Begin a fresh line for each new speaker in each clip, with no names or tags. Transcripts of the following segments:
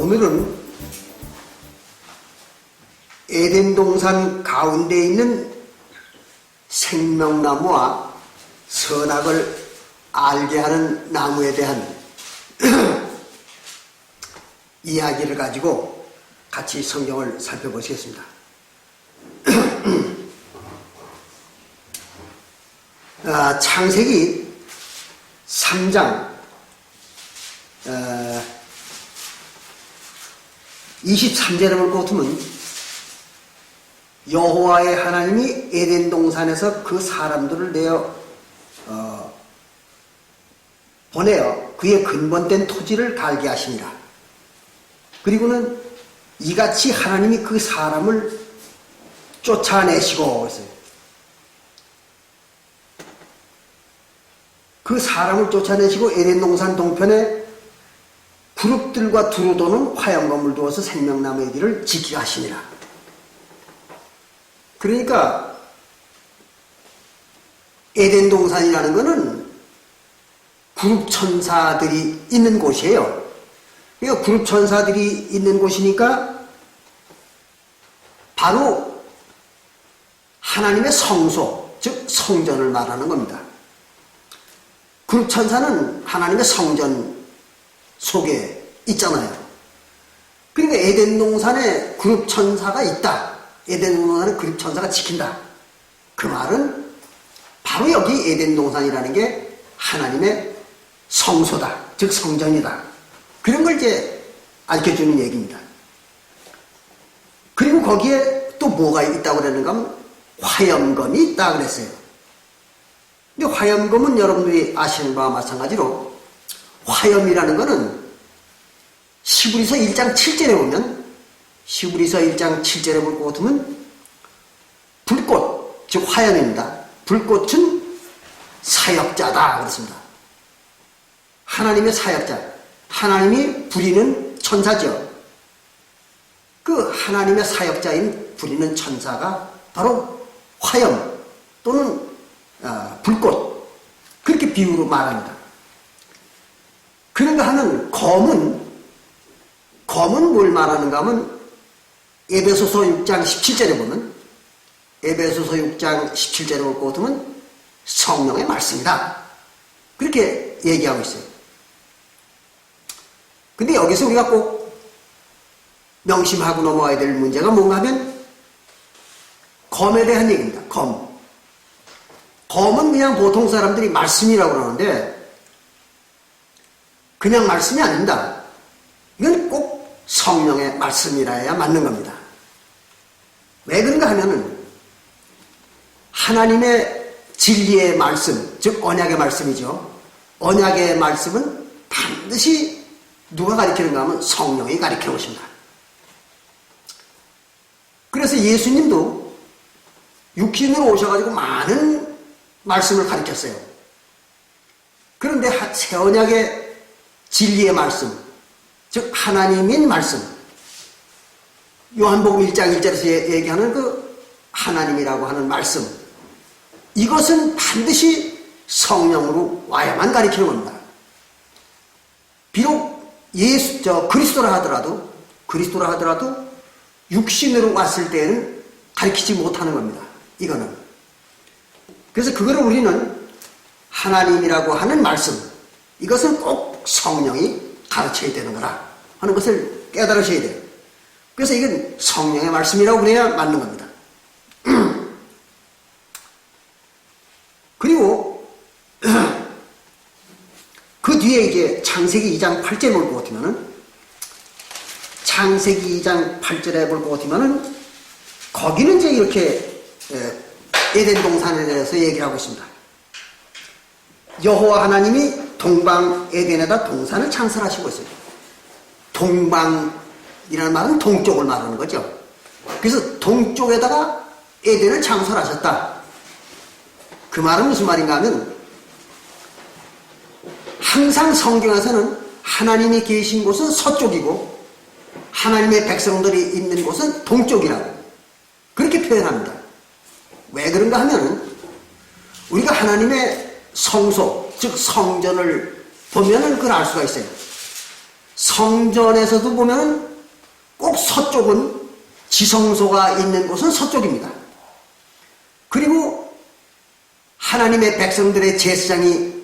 오늘은 에덴 동산 가운데 있는 생명나무와 선악을 알게 하는 나무에 대한 이야기를 가지고 같이 성경을 살펴보시겠습니다. 창세기 3장 23절을 보고 보면 여호와의 하나님이 에덴 동산에서 그 사람들을 보내어 그의 근본된 토지를 갈게 하시니라. 그리고는 이같이 하나님이 그 사람을 쫓아내시고 그랬어요. 그 사람을 쫓아내시고 에덴 동산 동편에 그룹들과 두루 도는 화염검을 두어서 생명나무의 길을 지키게 하시니라. 그러니까 에덴 동산이라는 것은 그룹 천사들이 있는 곳이에요. 그러니까 그룹 천사들이 있는 곳이니까 바로 하나님의 성소, 즉 성전을 말하는 겁니다. 그룹 천사는 하나님의 성전 속에 있잖아요. 그러니까 에덴 동산에 그룹 천사가 있다. 에덴 동산을 그룹 천사가 지킨다. 그 말은 바로 여기 에덴 동산이라는 게 하나님의 성소다. 즉 성전이다. 그런 걸 이제 알려주는 얘기입니다. 그리고 거기에 또 뭐가 있다고 그러는가 하면 화염검이 있다 그랬어요. 근데 화염검은 여러분들이 아시는 바와 마찬가지로 화염이라는 것은 시브리서 1장 7절에 보면 시브리서 1장 7절에 볼 것 같으면 불꽃, 즉 화염입니다. 불꽃은 사역자다 그렇습니다. 하나님의 사역자, 하나님이 부리는 천사죠. 그 하나님의 사역자인 부리는 천사가 바로 화염 또는 불꽃, 그렇게 비유로 말합니다. 그런가 하면 검은 뭘 말하는가 하면 에베소서 6장 17절에 보면 에베소서 6장 17절에 볼 것 같으면 성령의 말씀이다. 그렇게 얘기하고 있어요. 근데 여기서 우리가 꼭 명심하고 넘어가야 될 문제가 뭔가 하면 검에 대한 얘기입니다. 검은 그냥 보통 사람들이 말씀이라고 그러는데 그냥 말씀이 아닙니다. 이건 꼭 성령의 말씀이라 해야 맞는 겁니다. 왜 그런가 하면은 하나님의 진리의 말씀, 즉 언약의 말씀이죠. 언약의 말씀은 반드시 누가 가르치는가 하면 성령이 가르치는 것입니다. 그래서 예수님도 육신으로 오셔가지고 많은 말씀을 가르쳤어요. 그런데 새 언약의 진리의 말씀, 즉 하나님인 말씀, 요한복음 1장 1절에서 얘기하는 그 하나님이라고 하는 말씀, 이것은 반드시 성령으로 와야만 가르치는 겁니다. 비록 그리스도라 하더라도 육신으로 왔을 때는 가르치지 못하는 겁니다. 이거는. 그래서 그거를 우리는 하나님이라고 하는 말씀, 이것은 꼭 성령이 가르쳐야 되는 거라 하는 것을 깨달으셔야 돼요. 그래서 이건 성령의 말씀이라고 그래야 맞는 겁니다. 그리고 그 뒤에 이제 창세기 2장 8절에 볼 것 같으면은 창세기 2장 8절에 볼 것 같으면은 거기는 이제 이렇게 에덴 동산에 대해서 얘기를 하고 있습니다. 여호와 하나님이 동방 에덴에다 동산을 창설하시고 있어요. 동방이라는 말은 동쪽을 말하는 거죠. 그래서 동쪽에다가 에덴을 창설하셨다. 그 말은 무슨 말인가 하면 항상 성경에서는 하나님이 계신 곳은 서쪽이고 하나님의 백성들이 있는 곳은 동쪽이라고 그렇게 표현합니다. 왜 그런가 하면 우리가 하나님의 성소, 즉 성전을 보면은 그걸 알 수가 있어요. 성전에서도 보면 꼭 서쪽은 지성소가 있는 곳은 서쪽입니다. 그리고 하나님의 백성들의 제사장이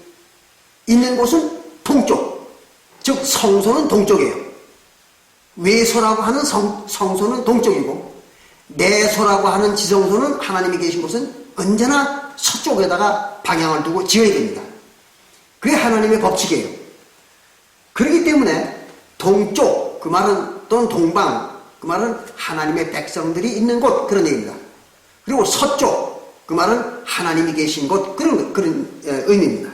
있는 곳은 동쪽, 즉 성소는 동쪽이에요. 외소라고 하는 성소는 동쪽이고 내소라고 하는 지성소는 하나님이 계신 곳은 언제나 서쪽에다가 방향을 두고 지어야 됩니다. 그게 하나님의 법칙이에요. 그렇기 때문에 동쪽, 그 말은 또는 동방, 그 말은 하나님의 백성들이 있는 곳, 그런 얘기입니다. 그리고 서쪽, 그 말은 하나님이 계신 곳, 그런 의미입니다.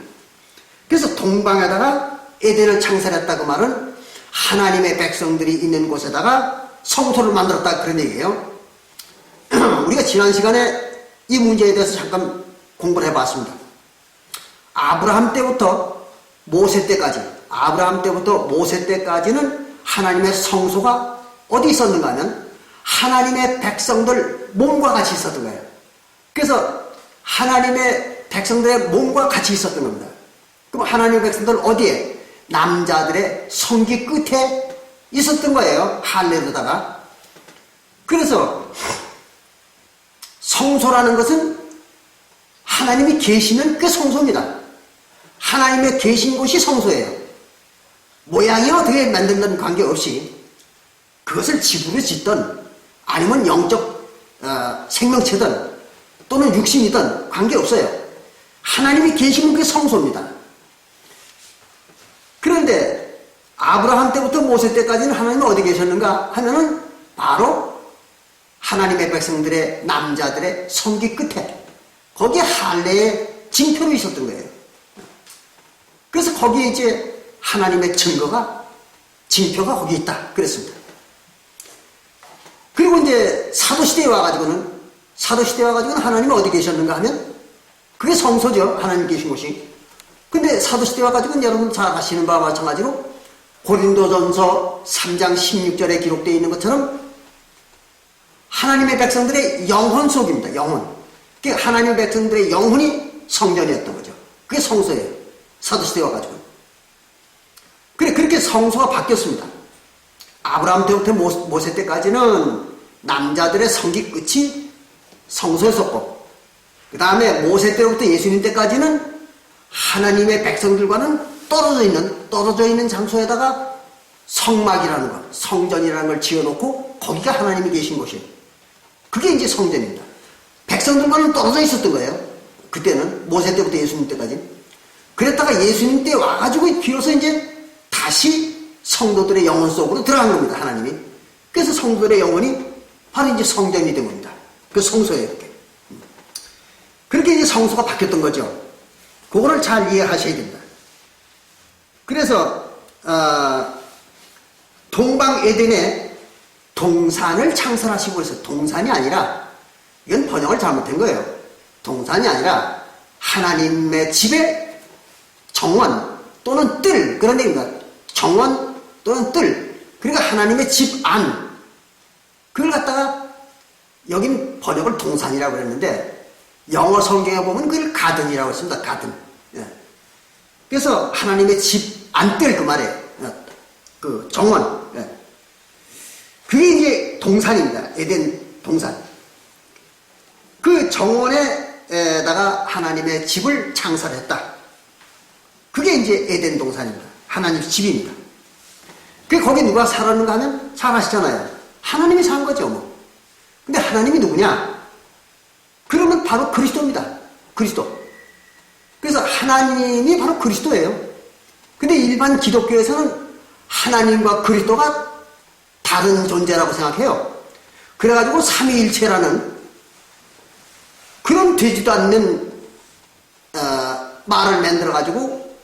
그래서 동방에다가 에덴을 창설했다, 그 말은 하나님의 백성들이 있는 곳에다가 성소를 만들었다, 그런 얘기예요. 우리가 지난 시간에 이 문제에 대해서 잠깐 공부를 해봤습니다. 아브라함 때부터 모세 때까지는 하나님의 성소가 어디 있었는가 하면 하나님의 백성들 몸과 같이 있었던 거예요. 그래서 하나님의 백성들의 몸과 같이 있었던 겁니다. 그럼 하나님의 백성들 어디에? 남자들의 성기 끝에 있었던 거예요. 할례로다가. 그래서 성소라는 것은 하나님이 계시는 그 성소입니다. 하나님의 계신 곳이 성소예요. 모양이 어떻게 만들든 관계없이 그것을 집으로 짓든 아니면 영적 생명체든 또는 육신이든 관계없어요. 하나님이 계시는 게 성소입니다. 그런데 아브라함 때부터 모세 때까지는 하나님이 어디 계셨는가 하면은 바로 하나님의 백성들의 남자들의 성기 끝에 거기에 할례의 징표로 있었던 거예요. 그래서 거기에 이제 하나님의 증거가 징표가 거기 있다 그랬습니다. 그리고 이제 사도시대에 와가지고는 하나님이 어디 계셨는가 하면 그게 성소죠. 하나님 계신 곳이. 근데 사도시대에 와가지고는 여러분 잘 아시는 바와 마찬가지로 고린도전서 3장 16절에 기록되어 있는 것처럼 하나님의 백성들의 영혼 속입니다. 영혼. 그러니까 하나님의 백성들의 영혼이 성전이었던 거죠. 그게 성소예요. 사도시대에 와가지고. 그래, 그렇게 성소가 바뀌었습니다. 아브라함 때부터 모세 때까지는 남자들의 성기 끝이 성소였었고, 그 다음에 모세 때부터 예수님 때까지는 하나님의 백성들과는 떨어져 있는 장소에다가 성막이라는 것, 성전이라는 걸 지어놓고 거기가 하나님이 계신 곳이에요. 그게 이제 성전입니다. 백성들과는 떨어져 있었던 거예요. 그때는 모세 때부터 예수님 때까지. 그랬다가 예수님 때 와가지고 비로소 이제 다시 성도들의 영혼 속으로 들어간 겁니다. 하나님이. 그래서 성도들의 영혼이 바로 이제 성전이 된 겁니다. 그 성소예요. 그렇게 이제 성소가 바뀌었던 거죠. 그거를 잘 이해하셔야 됩니다. 그래서 동방 에덴에 동산을 창설하시고 그래서 동산이 아니라 이건 번역을 잘못한 거예요. 동산이 아니라 하나님의 집의 정원 또는 뜰 그런 얘기입니다. 정원 또는 뜰 그러니까 하나님의 집 안 그걸 갖다가 여긴 번역을 동산이라고 그랬는데 영어 성경에 보면 그걸 가든이라고 했습니다. 가든. 예. 그래서 하나님의 집 안뜰 그 말이에요. 그 정원. 예. 그게 이제 동산입니다. 에덴 동산. 그 정원에다가 하나님의 집을 창설했다. 그게 이제 에덴 동산입니다. 하나님 집입니다. 그 거기 누가 살았는가 하면 잘 아시잖아요. 하나님이 산 거죠, 뭐. 근데 하나님이 누구냐? 그러면 바로 그리스도입니다. 그리스도. 그래서 하나님이 바로 그리스도예요. 근데 일반 기독교에서는 하나님과 그리스도가 다른 존재라고 생각해요. 그래가지고 삼위일체라는 그런 되지도 않는 말을 만들어가지고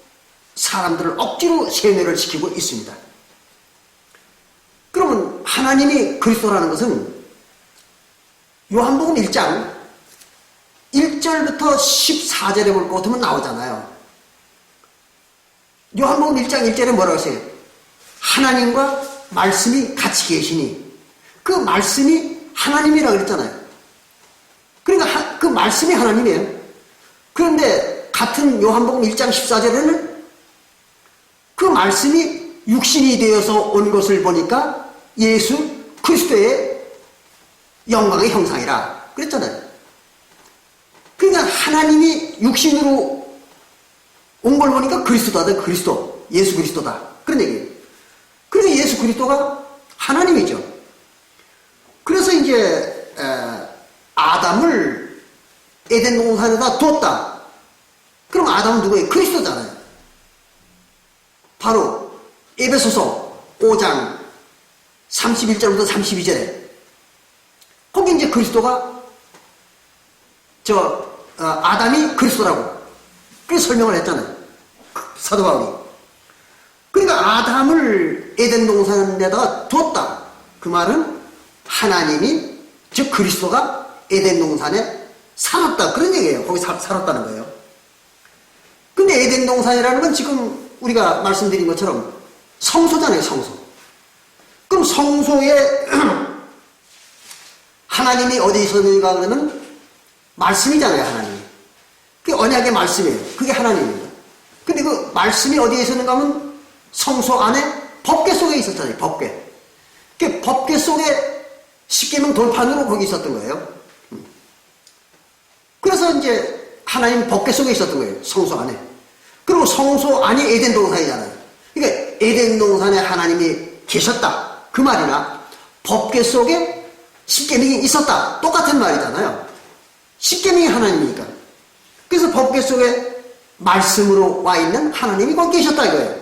사람들을 억지로 세뇌를 시키고 있습니다. 그러면 하나님이 그리스도라는 것은 요한복음 1장 1절부터 14절에 볼 것 같으면 나오잖아요. 요한복음 1장 1절에 뭐라고 했어요? 하나님과 말씀이 같이 계시니 그 말씀이 하나님이라고 그랬잖아요. 그러니까 그 말씀이 하나님이에요. 그런데 같은 요한복음 1장 14절에는 그 말씀이 육신이 되어서 온 것을 보니까 예수 그리스도의 영광의 형상이라 그랬잖아요. 그러니까 하나님이 육신으로 온 걸 보니까 그리스도다, 그리스도, 예수 그리스도다. 그런 얘기예요. 그래서 예수 그리스도가 하나님이죠. 그래서 이제 아담을 에덴 동산에다 뒀다. 그럼 아담은 누구예요? 그리스도잖아요. 바로 에베소서 5장 31절부터 32절에 거기 이제 그리스도가 아담이 그리스도라고 그렇게 설명을 했잖아요. 사도 바울이. 그러니까 아담을 에덴 동산에다가 뒀다. 그 말은 하나님이 즉 그리스도가 에덴 동산에 살았다. 그런 얘기예요. 거기 살았다는 거예요. 근데 에덴 동산이라는 건 지금 우리가 말씀드린 것처럼 성소잖아요. 성소. 그럼 성소에 하나님이 어디 있었는가 그러면 말씀이잖아요. 하나님이. 그게 언약의 말씀이에요. 그게 하나님입니다. 근데 그 말씀이 어디에 있었는가 하면 성소 안에 법궤 속에 있었잖아요. 법궤. 그 법궤 속에 십계명 돌판으로 거기 있었던 거예요. 그래서 이제 하나님 법궤 속에 있었던 거예요. 성소 안에. 그리고 성소 안이 에덴 동산이잖아요. 그러니까 에덴 동산에 하나님이 계셨다. 그 말이나 법궤 속에 십계명이 있었다. 똑같은 말이잖아요. 십계명이 하나님이니까. 그래서 법궤 속에 말씀으로 와 있는 하나님이 거기 계셨다 이거예요.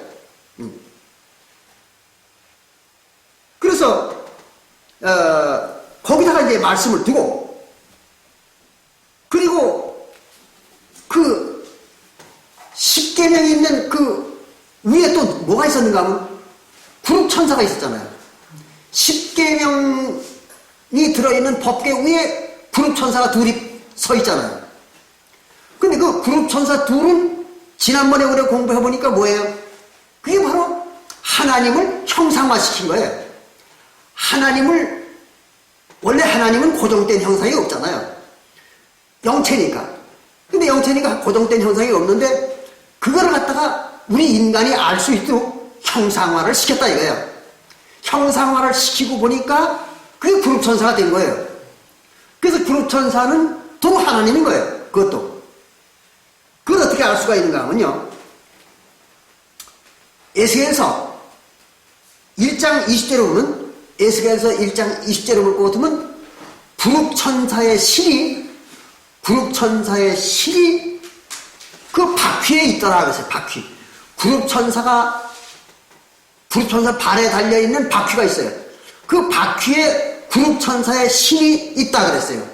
그래서 거기다가 이제 말씀을 두고 그리고 그 십계명이 있는 그 위에 또 뭐가 있었는가 하면 구름천사가 있었잖아요. 십계명이 들어있는 법궤 위에 구름천사가 둘이 서 있잖아요. 근데 그 구름천사 둘은 지난번에 우리가 공부해보니까 뭐예요? 그게 바로 하나님을 형상화시킨 거예요. 원래 하나님은 고정된 형상이 없잖아요. 영체니까. 근데 영체니까 고정된 형상이 없는데 그거를 갖다가 우리 인간이 알 수 있도록 형상화를 시켰다 이거예요. 형상화를 시키고 보니까 그게 그룹천사가 된 거예요. 그래서 그룹천사는 또 하나님인 거예요. 그것도. 그걸 어떻게 알 수가 있는가 하면요. 에스겔서 1장 20절에 보면 에스겔서 1장 20절에 볼 것 같으면 그룹천사의 실이 그 바퀴에 있더라 그랬어요. 바퀴. 그룹천사 발에 달려있는 바퀴가 있어요. 그 바퀴에 그룹천사의 신이 있다 그랬어요.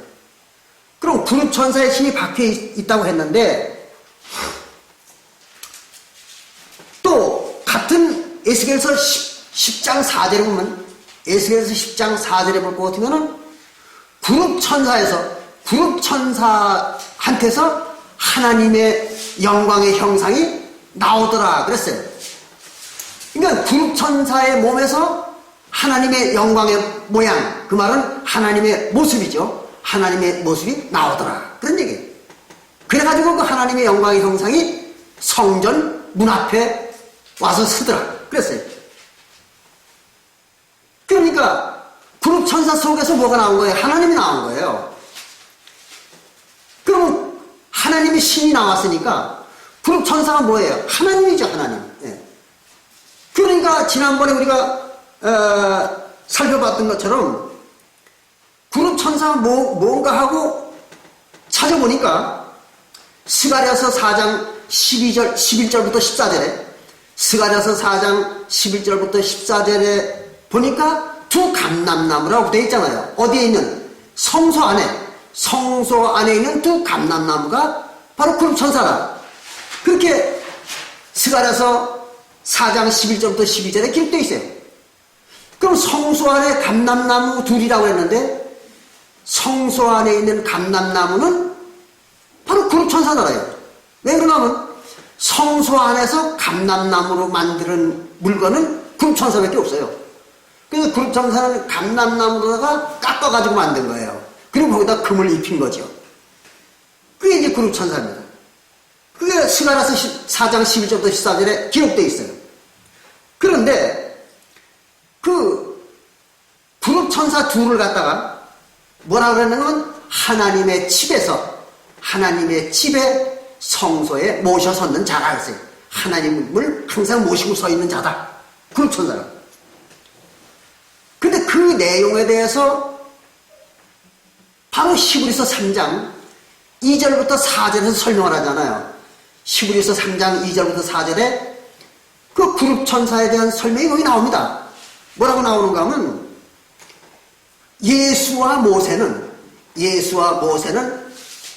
그럼 그룹천사의 신이 바퀴에 있다고 했는데 또 같은 에스겔서 10장 4절에 보면 에스겔서 10장 4절에 볼 것 같으면은 그룹천사한테서 하나님의 영광의 형상이 나오더라 그랬어요. 그러니까 그룹천사의 몸에서 하나님의 영광의 모양, 그 말은 하나님의 모습이죠. 하나님의 모습이 나오더라 그런 얘기예요. 그래가지고 그 하나님의 영광의 형상이 성전 문 앞에 와서 서더라 그랬어요. 그러니까 그룹천사 속에서 뭐가 나온 거예요? 하나님이 나온 거예요. 그럼 하나님의 신이 나왔으니까 그룹천사가 뭐예요? 하나님이죠. 하나님. 예. 그러니까 지난번에 우리가 살펴봤던 것처럼 그룹천사가 뭔가 하고 찾아보니까 스가랴서 4장 11절부터 14절에 스가랴서 4장 11절부터 14절에 보니까 두 감람나무라고 되어 있잖아요. 어디에 있는? 성소 안에 있는 두 감람나무가 바로 그룹천사다. 그렇게 스가랴서 4장 11절부터 12절에 기록되어 있어요. 그럼 성소 안에 감람나무 둘이라고 했는데 성소 안에 있는 감람나무는 바로 그룹천사잖아요. 왜 그러냐면 성소 안에서 감람나무로 만드는 물건은 그룹천사밖에 없어요. 그래서 그룹천사는 감람나무로다가 깎아가지고 만든 거예요. 그리고 거기다 금을 입힌 거죠. 그게 이제 그룹천사입니다. 그게 스가랴서 4장 11절부터 14절에 기록되어 있어요. 그런데 그 불읍천사 둘을 갖다가 뭐라 그러냐면 하나님의 집에 성소에 모셔 섰는 자라 그랬어요. 하나님을 항상 모시고 서 있는 자다. 불읍천사가. 근데 그 내용에 대해서 바로 히브리서 3장 2절부터 4절에서 설명을 하잖아요. 히브리서 3장 2절부터 4절에 그 불읍천사에 대한 설명이 거기 나옵니다. 뭐라고 나오는가 하면 예수와 모세는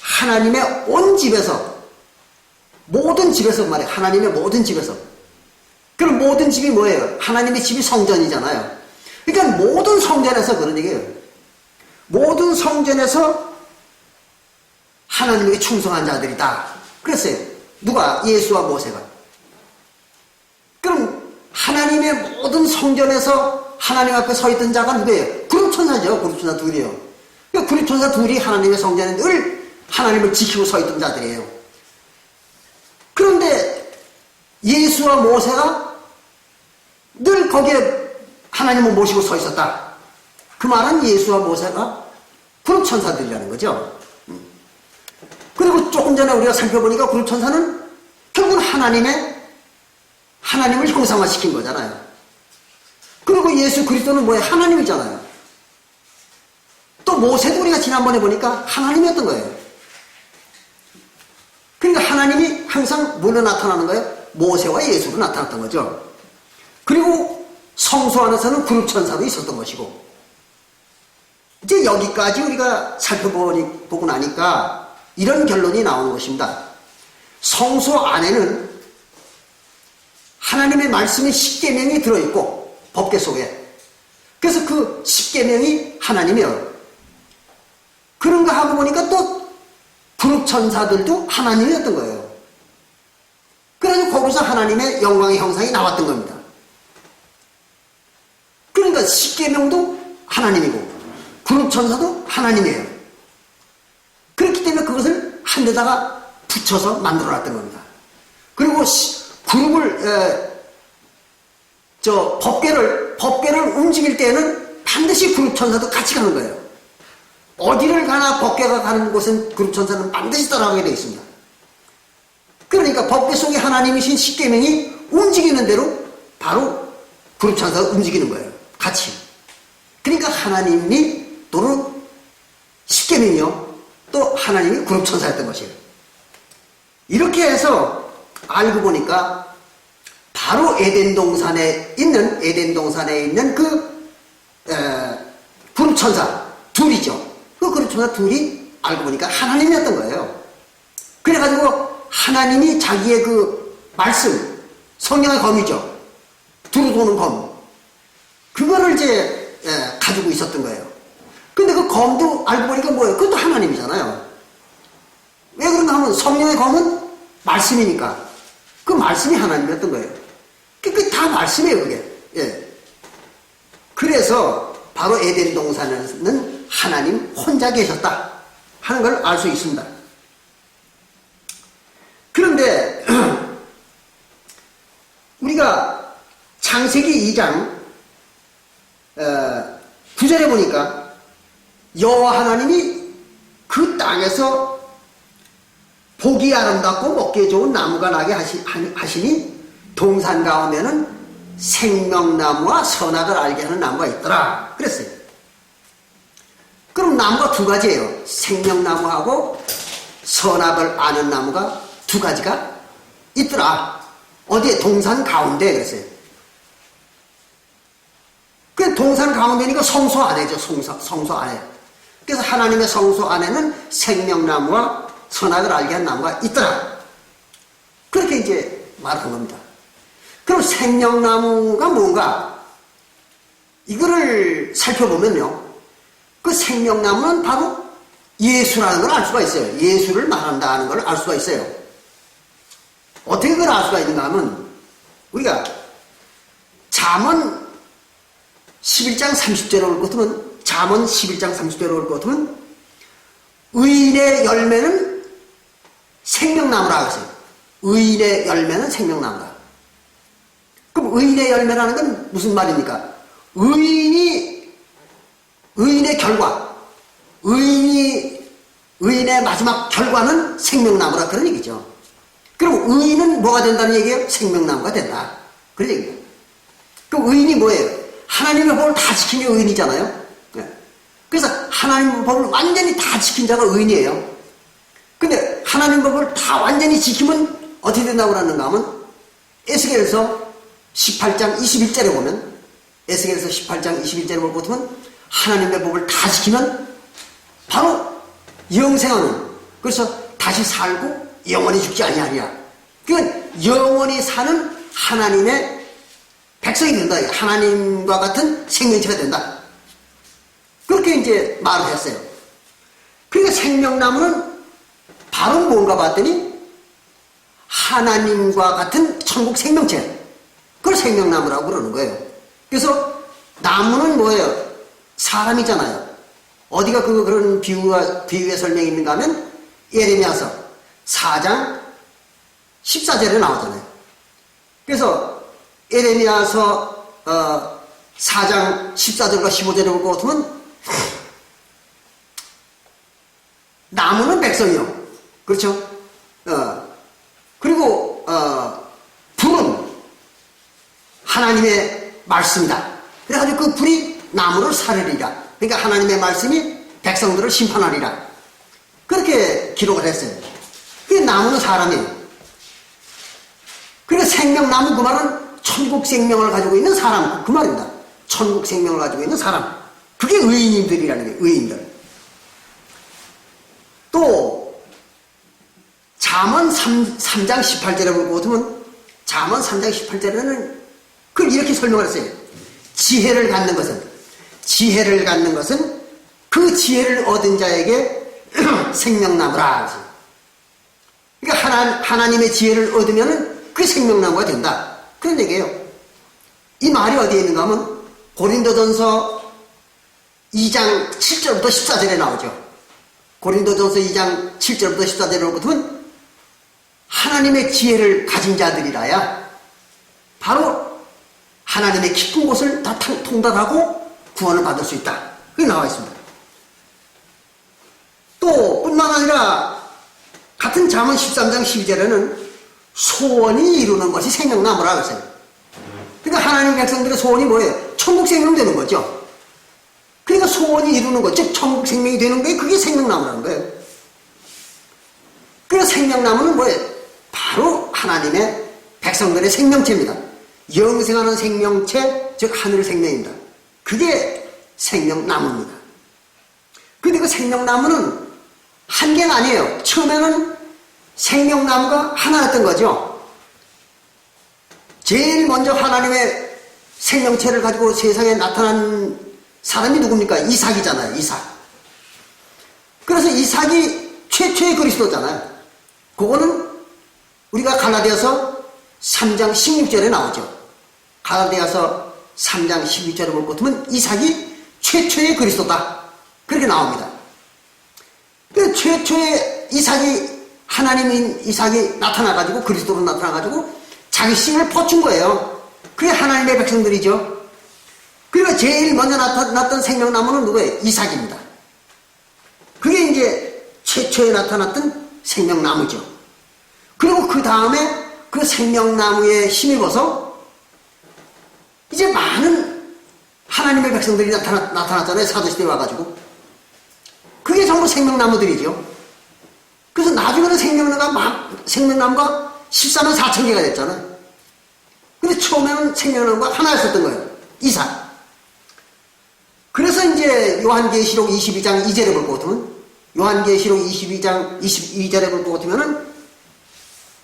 하나님의 온 집에서 모든 집에서 말이에요. 하나님의 모든 집에서. 그럼 모든 집이 뭐예요? 하나님의 집이 성전이잖아요. 그러니까 모든 성전에서 그런 얘기예요. 모든 성전에서 하나님에게 충성한 자들이다. 그랬어요. 누가? 예수와 모세가. 그럼 하나님의 모든 성전에서 하나님 앞에 서 있던 자가 누구예요? 그룹천사죠. 그룹천사 둘이요. 그러니까 그룹천사 둘이 하나님의 성전에 늘 하나님을 지키고 서 있던 자들이에요. 그런데 예수와 모세가 늘 거기에 하나님을 모시고 서 있었다. 그 말은 예수와 모세가 그룹천사들이라는 거죠. 그리고 조금 전에 우리가 살펴보니까 그룹천사는 결국은 하나님을 형상화시킨 거잖아요. 그리고 예수 그리스도는 뭐예요? 하나님이잖아요. 또 모세도 우리가 지난번에 보니까 하나님이었던 거예요. 그러니까 하나님이 항상 뭘로 나타나는 거예요? 모세와 예수로 나타났던 거죠. 그리고 성소 안에서는 그룹천사도 있었던 것이고, 이제 여기까지 우리가 살펴보고 나니까 이런 결론이 나오는 것입니다. 성소 안에는 하나님의 말씀의 십계명이 들어있고, 법궤 속에. 그래서 그 십계명이 하나님이에요. 그런가 하고 보니까 또 불읍천사들도 하나님이었던 거예요. 그래서 거기서 하나님의 영광의 형상이 나왔던 겁니다. 그러니까 십계명도 하나님이고 불읍천사도 하나님이에요. 그렇기 때문에 그것을 한 데다가 붙여서 만들어놨던 겁니다. 그리고 그룹을 법궤를 움직일 때는 반드시 그룹천사도 같이 가는 거예요. 어디를 가나 법궤가 가는 곳은 그룹천사는 반드시 따라가게 되어 있습니다. 그러니까 법궤 속에 하나님이신 십계명이 움직이는 대로 바로 그룹천사가 움직이는 거예요. 같이. 그러니까 하나님이 또는 십계명이요, 또 하나님이 그룹천사였던 것이에요. 이렇게 해서 알고 보니까 바로 에덴 동산에 있는 그 그룹천사 둘이죠. 그 그룹천사 둘이 알고 보니까 하나님이었던 거예요. 그래가지고 하나님이 자기의 그 말씀, 성령의 검이죠. 두루 도는 검. 그거를 이제 가지고 있었던 거예요. 근데 그 검도 알고 보니까 뭐예요? 그것도 하나님이잖아요. 왜 그런가 하면 성령의 검은 말씀이니까 그 말씀이 하나님이었던 거예요. 그게 다 말씀이에요, 그게. 예. 그래서 바로 에덴 동산에는 하나님 혼자 계셨다 하는 걸 알 수 있습니다. 그런데 우리가 창세기 2장 9절에 보니까 여호와 하나님이 그 땅에서 보기 아름답고 먹기에 좋은 나무가 나게 하시니 동산 가운데는 생명나무와 선악을 알게 하는 나무가 있더라 그랬어요. 그럼 나무가 두 가지예요. 생명나무하고 선악을 아는 나무가 두 가지가 있더라. 어디에? 동산 가운데 그랬어요. 그 동산 가운데니까 성소 안에죠. 성소 안에. 그래서 하나님의 성소 안에는 생명나무와 선악을 알게 한 나무가 있더라. 그렇게 이제 말한 겁니다. 그럼 생명나무가 뭔가? 이거를 살펴보면요. 그 생명나무는 바로 예수라는 걸 알 수가 있어요. 예수를 말한다는 걸 알 수가 있어요. 어떻게 그걸 알 수가 있는가 하면 우리가 잠언 11장 30절에 올 것 같으면 잠언 11장 30절에 올 것 같으면 의인의 열매는 생명나무라 그랬어요. 의인의 열매는 생명나무다. 그럼 의인의 열매라는 건 무슨 말입니까? 의인의 결과, 의인의 마지막 결과는 생명나무라 그런 얘기죠. 그럼 의인은 뭐가 된다는 얘기예요? 생명나무가 된다. 그런 얘기예요. 그럼 의인이 뭐예요? 하나님의 법을 다 지킨 게 의인이잖아요. 그래서 하나님의 법을 완전히 다 지킨 자가 의인이에요. 근데 하나님의 법을 다 완전히 지키면 어떻게 된다고 그러는가 하면 에스겔서 18장 21절에 보면 에스겔서 18장 21절에 보면 하나님의 법을 다 지키면 바로 영생하는, 그래서 다시 살고 영원히 죽지 아니하리라. 그러니까 영원히 사는 하나님의 백성이 된다. 하나님과 같은 생명체가 된다. 그렇게 이제 말을 했어요. 그러니까 생명나무는 바로 뭔가 봤더니 하나님과 같은 천국 생명체, 그걸 생명나무라고 그러는 거예요. 그래서 나무는 뭐예요? 사람이잖아요. 어디가 그런 비유의 설명이 있는가 하면 예레미야서 4장 14절에 나오잖아요. 그래서 예레미야서 4장 14절과 15절에 보고 보면 나무는 백성이요. 그렇죠? 그리고 불은 하나님의 말씀이다. 그래가지고 그 불이 나무를 사르리라. 그러니까 하나님의 말씀이 백성들을 심판하리라. 그렇게 기록을 했어요. 그 나무는 사람이에요. 그러니까 생명나무 그 말은 천국 생명을 가지고 있는 사람, 그 말입니다. 천국 생명을 가지고 있는 사람. 그게 의인들이라는 거예요. 의인들. 또 잠언 3장 18절에 보면 잠언 3장 18절에는 그걸 이렇게 설명을 했어요. 지혜를 갖는 것은 그 지혜를 얻은 자에게 생명나무라. 그러니까 하나님의 지혜를 얻으면 그 생명나무가 된다. 그런 얘기예요. 이 말이 어디에 있는가 하면 고린도전서 2장 7절부터 14절에 나오죠. 고린도전서 2장 7절부터 14절에 보면 하나님의 지혜를 가진 자들이라야 바로 하나님의 깊은 곳을 다 통달하고 구원을 받을 수 있다. 그게 나와 있습니다. 또 뿐만 아니라 같은 잠언 13장 12절에는 소원이 이루는 것이 생명나무라고 했어요. 그러니까 하나님 백성들의 소원이 뭐예요? 천국 생명 되는 거죠. 그러니까 소원이 이루는 것, 즉 천국 생명이 되는 게 그게 생명나무라는 거예요. 그래서 생명나무는 뭐예요? 바로 하나님의 백성들의 생명체입니다. 영생하는 생명체, 즉 하늘 생명입니다. 그게 생명나무입니다. 근데 그 생명나무는 한 개가 아니에요. 처음에는 생명나무가 하나였던 거죠. 제일 먼저 하나님의 생명체를 가지고 세상에 나타난 사람이 누굽니까? 이삭이잖아요. 이삭. 그래서 이삭이 최초의 그리스도잖아요. 그거는 우리가 갈라디아서 3장 16절에 나오죠. 갈라디아서 3장 16절에 볼 것 같으면 이삭이 최초의 그리스도다. 그렇게 나옵니다. 그 최초의 하나님인 이삭이 나타나가지고, 그리스도로 나타나가지고 자기 신을 퍼준 거예요. 그게 하나님의 백성들이죠. 그리고 제일 먼저 나타났던 생명나무는 누구예요? 이삭입니다. 그게 이제 최초에 나타났던 생명나무죠. 그리고 그 다음에 그 생명나무에 힘입어서 이제 많은 하나님의 백성들이 나타났잖아요. 사도시대에 와가지고. 그게 전부 생명나무들이죠. 그래서 나중에는 생명나무가 14만 4천 개가 됐잖아요. 근데 처음에는 생명나무가 하나였었던 거예요. 이삭. 그래서 이제 요한계시록 22장 2절에 볼 것 같으면, 요한계시록 22장 22절에 볼 것 같으면은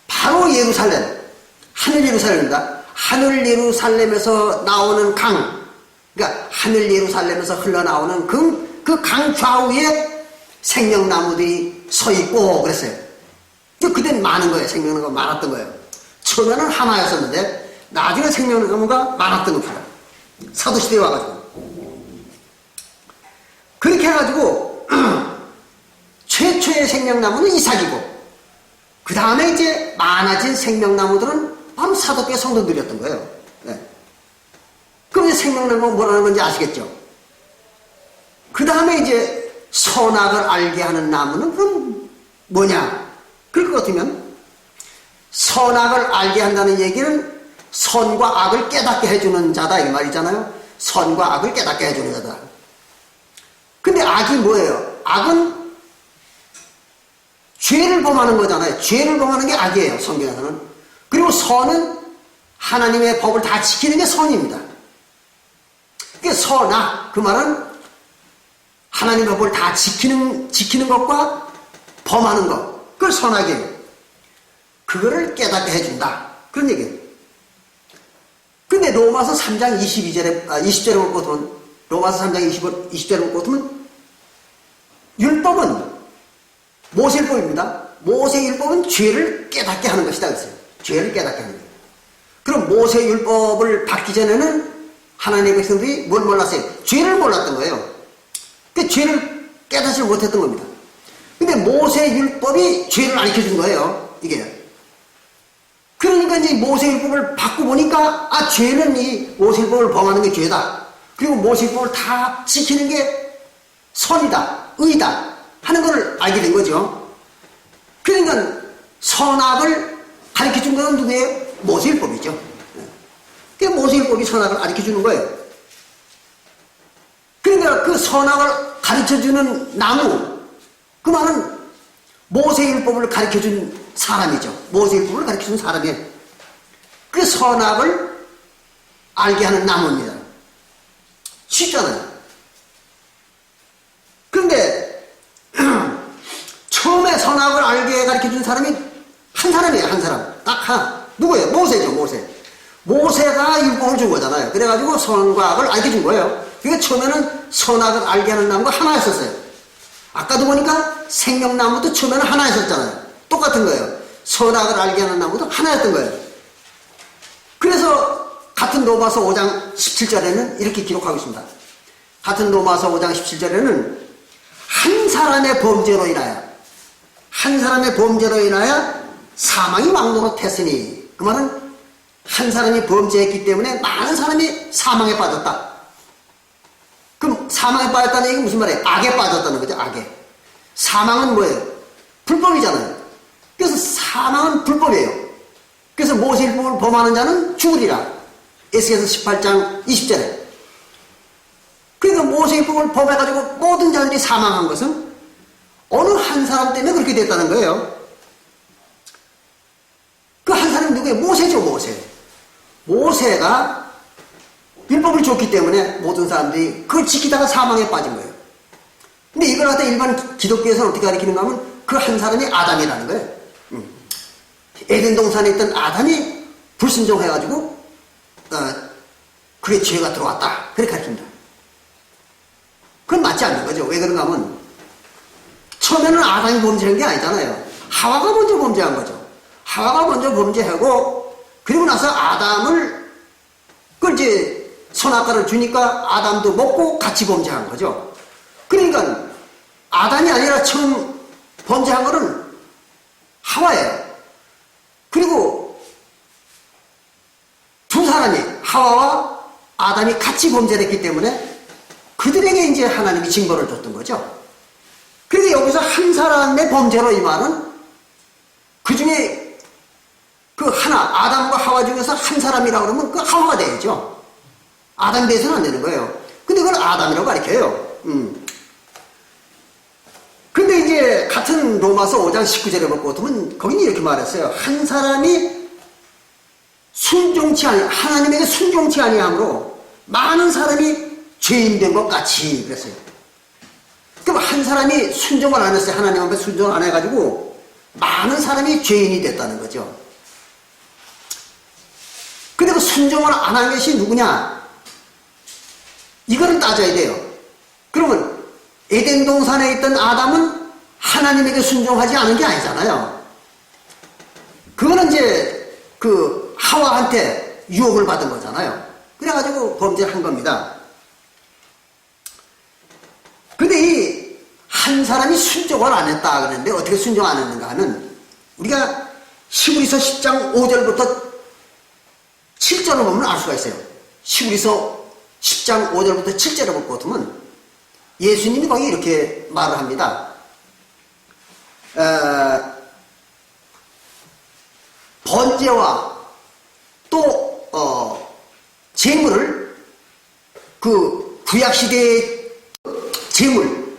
바로 예루살렘, 하늘 예루살렘입니다. 하늘 예루살렘에서 나오는 강, 그러니까 하늘 예루살렘에서 흘러나오는 그 강 좌우에 생명나무들이 서 있고 그랬어요. 그땐 많은 거예요. 생명나무가 많았던 거예요. 처음에는 하나였었는데 나중에 생명나무가 많았던 겁니다. 사도시대에 와가지고. 그렇게 해가지고 최초의 생명나무는 이삭이고, 그 다음에 이제 많아진 생명나무들은 바로 사도교회 성도들이었던 거예요. 생명나무가 뭐라는 건지 아시겠죠? 그 다음에 이제 선악을 알게 하는 나무는 그럼 뭐냐? 그럴 것 같으면 선악을 알게 한다는 얘기는 선과 악을 깨닫게 해주는 자다 이 말이잖아요. 선과 악을 깨닫게 해주는 자다. 근데 악이 뭐예요? 악은 죄를 범하는 거잖아요. 죄를 범하는 게 악이에요, 성경에서는. 그리고 선은 하나님의 법을 다 지키는 게 선입니다. 그게 선악, 그 말은 하나님의 법을 다 지키는 것과 범하는 것, 그걸 선악이에요. 그거를 깨닫게 해준다. 그런 얘기예요. 근데 로마서 3장 20절에 볼 것 같으면, 로마서 3장 20절에 볼 것 같으면, 율법은 모세율법입니다. 모세율법은 죄를 깨닫게 하는 것이다. 그랬어요. 죄를 깨닫게 하는 거예요. 그럼 모세율법을 받기 전에는 하나님의 백성들이 뭘 몰랐어요? 죄를 몰랐던 거예요. 그 죄를 깨닫지 못했던 겁니다. 근데 모세율법이 죄를 가르쳐준 거예요. 이게. 그러니까 이제 모세율법을 받고 보니까 죄는 이 모세율법을 범하는 게 죄다. 그리고 모세율법을 다 지키는 게 선이다, 의다 하는 걸 알게 된 거죠. 그러니까 선악을 가르쳐준 건 누구예요? 모세율법이죠. 그 모세율법이 선악을 가르쳐주는 거예요. 그러니까 그 선악을 가르쳐주는 나무, 그 말은 모세율법을 가르쳐준 사람이죠. 모세율법을 가르쳐준 사람이에요. 그 선악을 알게 하는 나무입니다. 쉽잖아요. 그런데 처음에 선악을 알게 가르쳐준 사람이 한 사람이에요. 한 사람. 딱 하나. 누구예요? 모세죠. 모세가 율법을 준 거잖아요. 그래가지고 선과 악을 알게 준 거예요. 그러니까 처음에는 선악을 알게 하는 나무가 하나였었어요. 아까도 보니까 생명나무도 처음에는 하나였었잖아요. 똑같은 거예요. 선악을 알게 하는 나무도 하나였던 거예요. 그래서 같은 로마서 5장 17절에는 이렇게 기록하고 있습니다. 같은 로마서 5장 17절에는 한 사람의 범죄로 인하여 사망이 왕노릇했으니, 그 말은 한 사람이 범죄했기 때문에 많은 사람이 사망에 빠졌다. 그럼 사망에 빠졌다는 얘기는 무슨 말이에요? 악에 빠졌다는 거죠. 악에. 사망은 뭐예요? 불법이잖아요. 그래서 사망은 불법이에요. 그래서 모세율법을 범하는 자는 죽으리라. 에스겔서 18장 20절에. 그러니까 모세율법을 범해가지고 모든 자들이 사망한 것은 어느 한 사람 때문에 그렇게 됐다는 거예요. 그 한 사람이 누구예요? 모세죠. 모세가 율법을 줬기 때문에 모든 사람들이 그걸 지키다가 사망에 빠진 거예요. 근데 이걸 갖다 일반 기독교에서는 어떻게 가르치는가 하면 그 한 사람이 아담이라는 거예요. 에덴 동산에 있던 아담이 불순종해가지고 그게 죄가 들어왔다. 그렇게 가르칩니다. 그건 맞지 않는 거죠. 왜 그런가 하면 처음에는 아담이 범죄한 게 아니잖아요. 하와가 먼저 범죄한 거죠. 하와가 먼저 범죄하고 그리고 나서 아담을 그걸 이제 선악과를 주니까 아담도 먹고 같이 범죄한 거죠. 그러니까 아담이 아니라 처음 범죄한 거는 하와예요. 그리고 두 사람이 하와와 아담이 같이 범죄를 했기 때문에 그들에게 이제 하나님이 징벌을 줬던 거죠. 그런데 여기서 한 사람의 범죄로 이 말은 그 중에 그 하나, 아담과 하와 중에서 한 사람이라고 그러면 그 하와가 되죠. 아담에 대해서는 안 되는 거예요. 근데 그걸 아담이라고 가르쳐요. 근데 이제 같은 로마서 5장 19절에 볼 것 같으면 거기는 이렇게 말했어요. 한 사람이 하나님에게 순종치 아니함으로 많은 사람이 죄인 된 것 같이 그랬어요. 그럼 한 사람이 순종을 안 했어요. 하나님 앞에 순종을 안 해가지고 많은 사람이 죄인이 됐다는 거죠. 근데 그 순종을 안 한 것이 누구냐? 이거를 따져야 돼요. 그러면 에덴 동산에 있던 아담은 하나님에게 순종하지 않은 게 아니잖아요. 그거는 이제 그 하와한테 유혹을 받은 거잖아요. 그래가지고 범죄한 겁니다. 근데 이 한 사람이 순종을 안 했다 그랬는데 어떻게 순종 안 했는가 하면 우리가 히브리서 10장 5절부터 7절을 보면 알 수가 있어요. 히브리서 10장 5절부터 7절을 보면 예수님이 거기 이렇게 말을 합니다. 번제와 또 제물을 그 구약시대의 제물,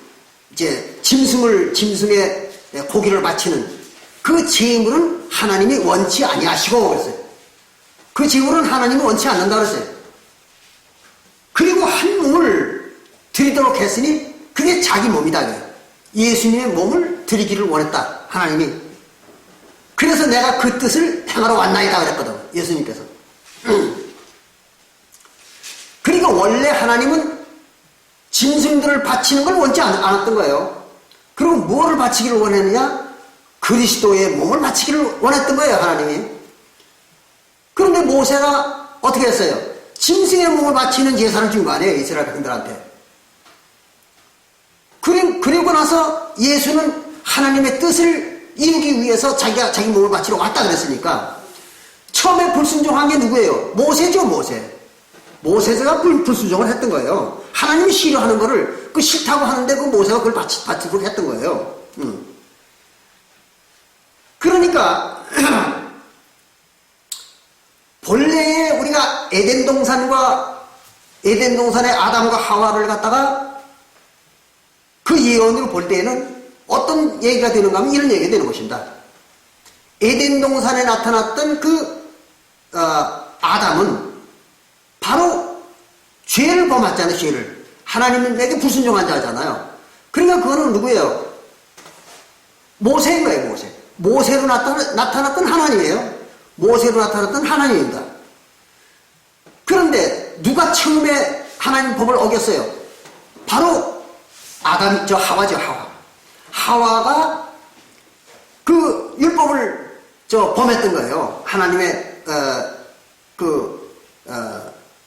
이제 짐승의 고기를 바치는 그 제물은 하나님이 원치 아니하시고 그랬어요. 그 제물은 하나님이 원치 않는다 그랬어요. 그리고 한 몸을 드리도록 했으니 그게 자기 몸이다. 예수님의 몸을 드리기를 원했다, 하나님이. 그래서 내가 그 뜻을 행하러 왔나이다 그랬거든, 예수님께서. 그러니까 원래 하나님은 짐승들을 바치는 걸 원치 않았던 거예요. 그리고 무엇을 바치기를 원했느냐? 그리스도의 몸을 바치기를 원했던 거예요, 하나님이. 그런데 모세가 어떻게 했어요? 짐승의 몸을 바치는 제사를 준 거 아니에요, 이스라엘 백성들한테. 그리고 나서 예수는 하나님의 뜻을 이루기 위해서 자기가 자기 몸을 바치러 왔다 그랬으니까 처음에 불순종한 게 누구예요? 모세죠, 모세. 모세가 불순종을 했던 거예요. 하나님이 싫어하는 거를 그 싫다고 하는데 그 모세가 그걸 바치도록 했던 거예요. 그러니까 본래에 우리가 에덴 동산의 아담과 하와를 갖다가 그 예언으로 볼 때에는 어떤 얘기가 되는가 하면 이런 얘기가 되는 것입니다. 에덴 동산에 나타났던 아담은 바로 죄를 범했잖아요, 죄를. 하나님에게 불순종한 자잖아요. 그러니까 그거는 누구예요? 모세인 거예요, 모세. 모세로 나타났던 하나님이에요. 모세로 나타났던 하나님입니다. 그런데 누가 처음에 하나님 법을 어겼어요? 바로 하와죠, 하와. 하와가 그 율법을 범했던 거예요. 하나님의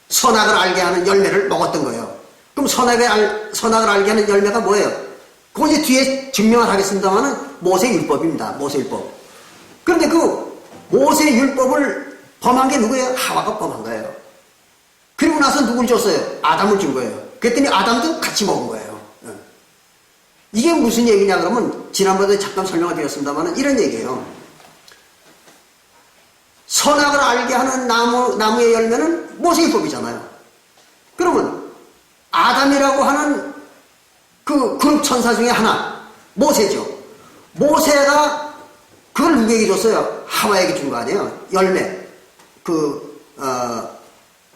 선악을 알게 하는 열매를 먹었던 거예요. 그럼 선악을 알게 하는 열매가 뭐예요? 그거 이제 뒤에 증명을 하겠습니다만은 모세 율법입니다. 모세 율법. 그런데 그 모세 율법을 범한 게 누구예요? 하와가 범한 거예요. 그리고 나서 누굴 줬어요? 아담을 준 거예요. 그랬더니 아담도 같이 먹은 거예요. 이게 무슨 얘기냐 그러면 지난번에 잠깐 설명을 드렸습니다만 이런 얘기예요. 선악을 알게 하는 나무의 열매는 모세율법이잖아요. 그러면 아담이라고 하는 그 그룹 천사 중에 하나, 모세죠. 모세가 그걸 누구에게 줬어요? 하와에게 준 거 아니에요? 열매.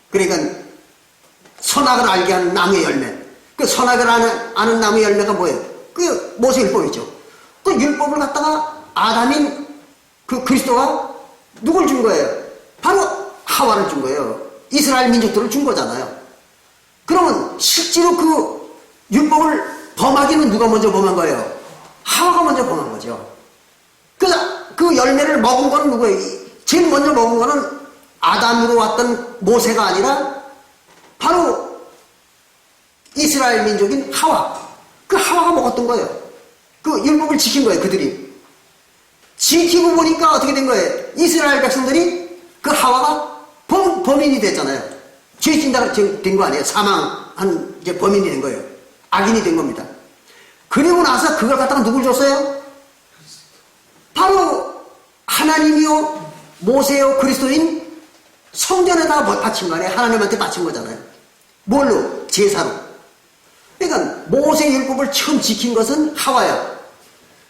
그러니까 선악을 알게 하는 나무의 열매. 그 선악을 아는 나무의 열매가 뭐예요? 그 모세율법이죠. 그 율법을 갖다가 아담인 그 그리스도가 누굴 준 거예요? 바로 하와를 준 거예요. 이스라엘 민족들을 준 거잖아요. 그러면 실제로 그 율법을 범하기는 누가 먼저 범한 거예요? 하와가 먼저 범한 거죠. 그래서 그 열매를 먹은 건 누구예요? 제일 먼저 먹은 거는 아담으로 왔던 모세가 아니라 바로 이스라엘 민족인 하와. 그 하와가 먹었던 거예요. 그 율법을 지킨 거예요, 그들이. 지키고 보니까 어떻게 된 거예요? 이스라엘 백성들이 그 하와가 범인이 됐잖아요. 죄 진다가 된 거 아니에요? 사망한 이제 범인이 된 거예요. 악인이 된 겁니다. 그리고 나서 그걸 갖다가 누굴 줬어요? 바로 하나님이요, 모세요, 그리스도인 성전에다 바친 거 아니에요? 하나님한테 바친 거잖아요. 뭘로? 제사로. 그러니까 모세 율법을 처음 지킨 것은 하와야.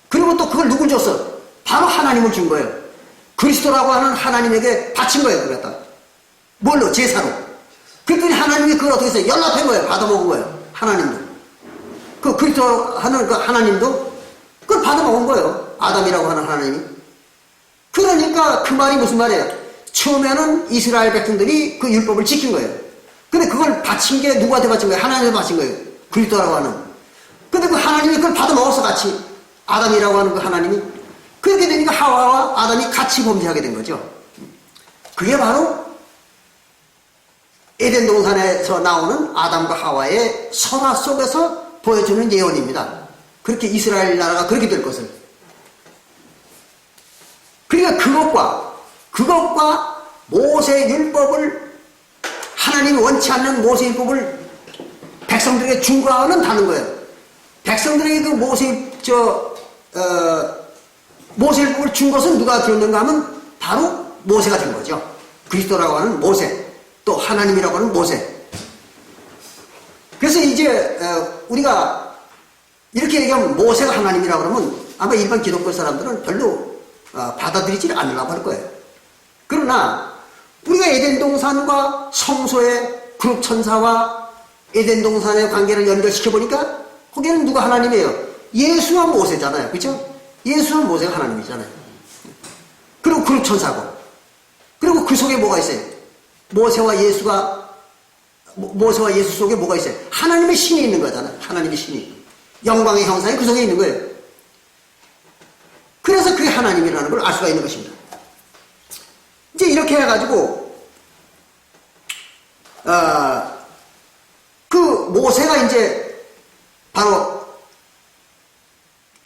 그리고 또 그걸 누굴 줬어? 바로 하나님을 준 거예요. 그리스도라고 하는 하나님에게 바친 거예요, 그걸 갖다. 뭘로? 제사로. 그랬더니 하나님이 그걸 어떻게 했어요? 연락한 거예요. 받아먹은 거예요. 하나님도. 그 그리스도 하는 그 하나님도 그걸 받아먹은 거예요. 아담이라고 하는 하나님이. 그러니까 그 말이 무슨 말이에요? 처음에는 이스라엘 백성들이 그 율법을 지킨 거예요. 근데 그걸 바친 게 누구한테 바친 거예요? 하나님한테 바친 거예요. 그리스도라고 하는. 근데 그 하나님이 그걸 받아먹었어, 같이. 아담이라고 하는 그 하나님이. 그렇게 되니까 하와와 아담이 같이 범죄하게 된 거죠. 그게 바로 에덴 동산에서 나오는 아담과 하와의 설화 속에서 보여주는 예언입니다. 그렇게 이스라엘 나라가 그렇게 될 것을. 그러니까 그것과 모세 율법을 하나님이 원치 않는 모세율법을 백성들에게 준 거는 다른 거예요. 백성들에게 그 모세율법을 준 것은 누가 들었는가 하면 바로 모세가 된 거죠. 그리스도라고 하는 모세, 또 하나님이라고 하는 모세. 그래서 이제 우리가 이렇게 얘기하면 모세가 하나님이라고 그러면 아마 일반 기독교 사람들은 별로 받아들이지 않으려고 할 거예요. 그러나 우리가 에덴 동산과 성소의 그룹 천사와 에덴 동산의 관계를 연결시켜 보니까 거기에는 누가 하나님이에요? 예수와 모세잖아요. 그렇죠? 예수와 모세가 하나님이잖아요. 그리고 그룹 천사고, 그리고 그 속에 뭐가 있어요? 모세와 예수 속에 뭐가 있어요? 하나님의 신이 있는 거잖아요. 하나님의 신이, 영광의 형상이 그 속에 있는 거예요. 그래서 그게 하나님이라는 걸 알 수가 있는 것입니다. 이제 이렇게 해가지고 그 모세가 이제 바로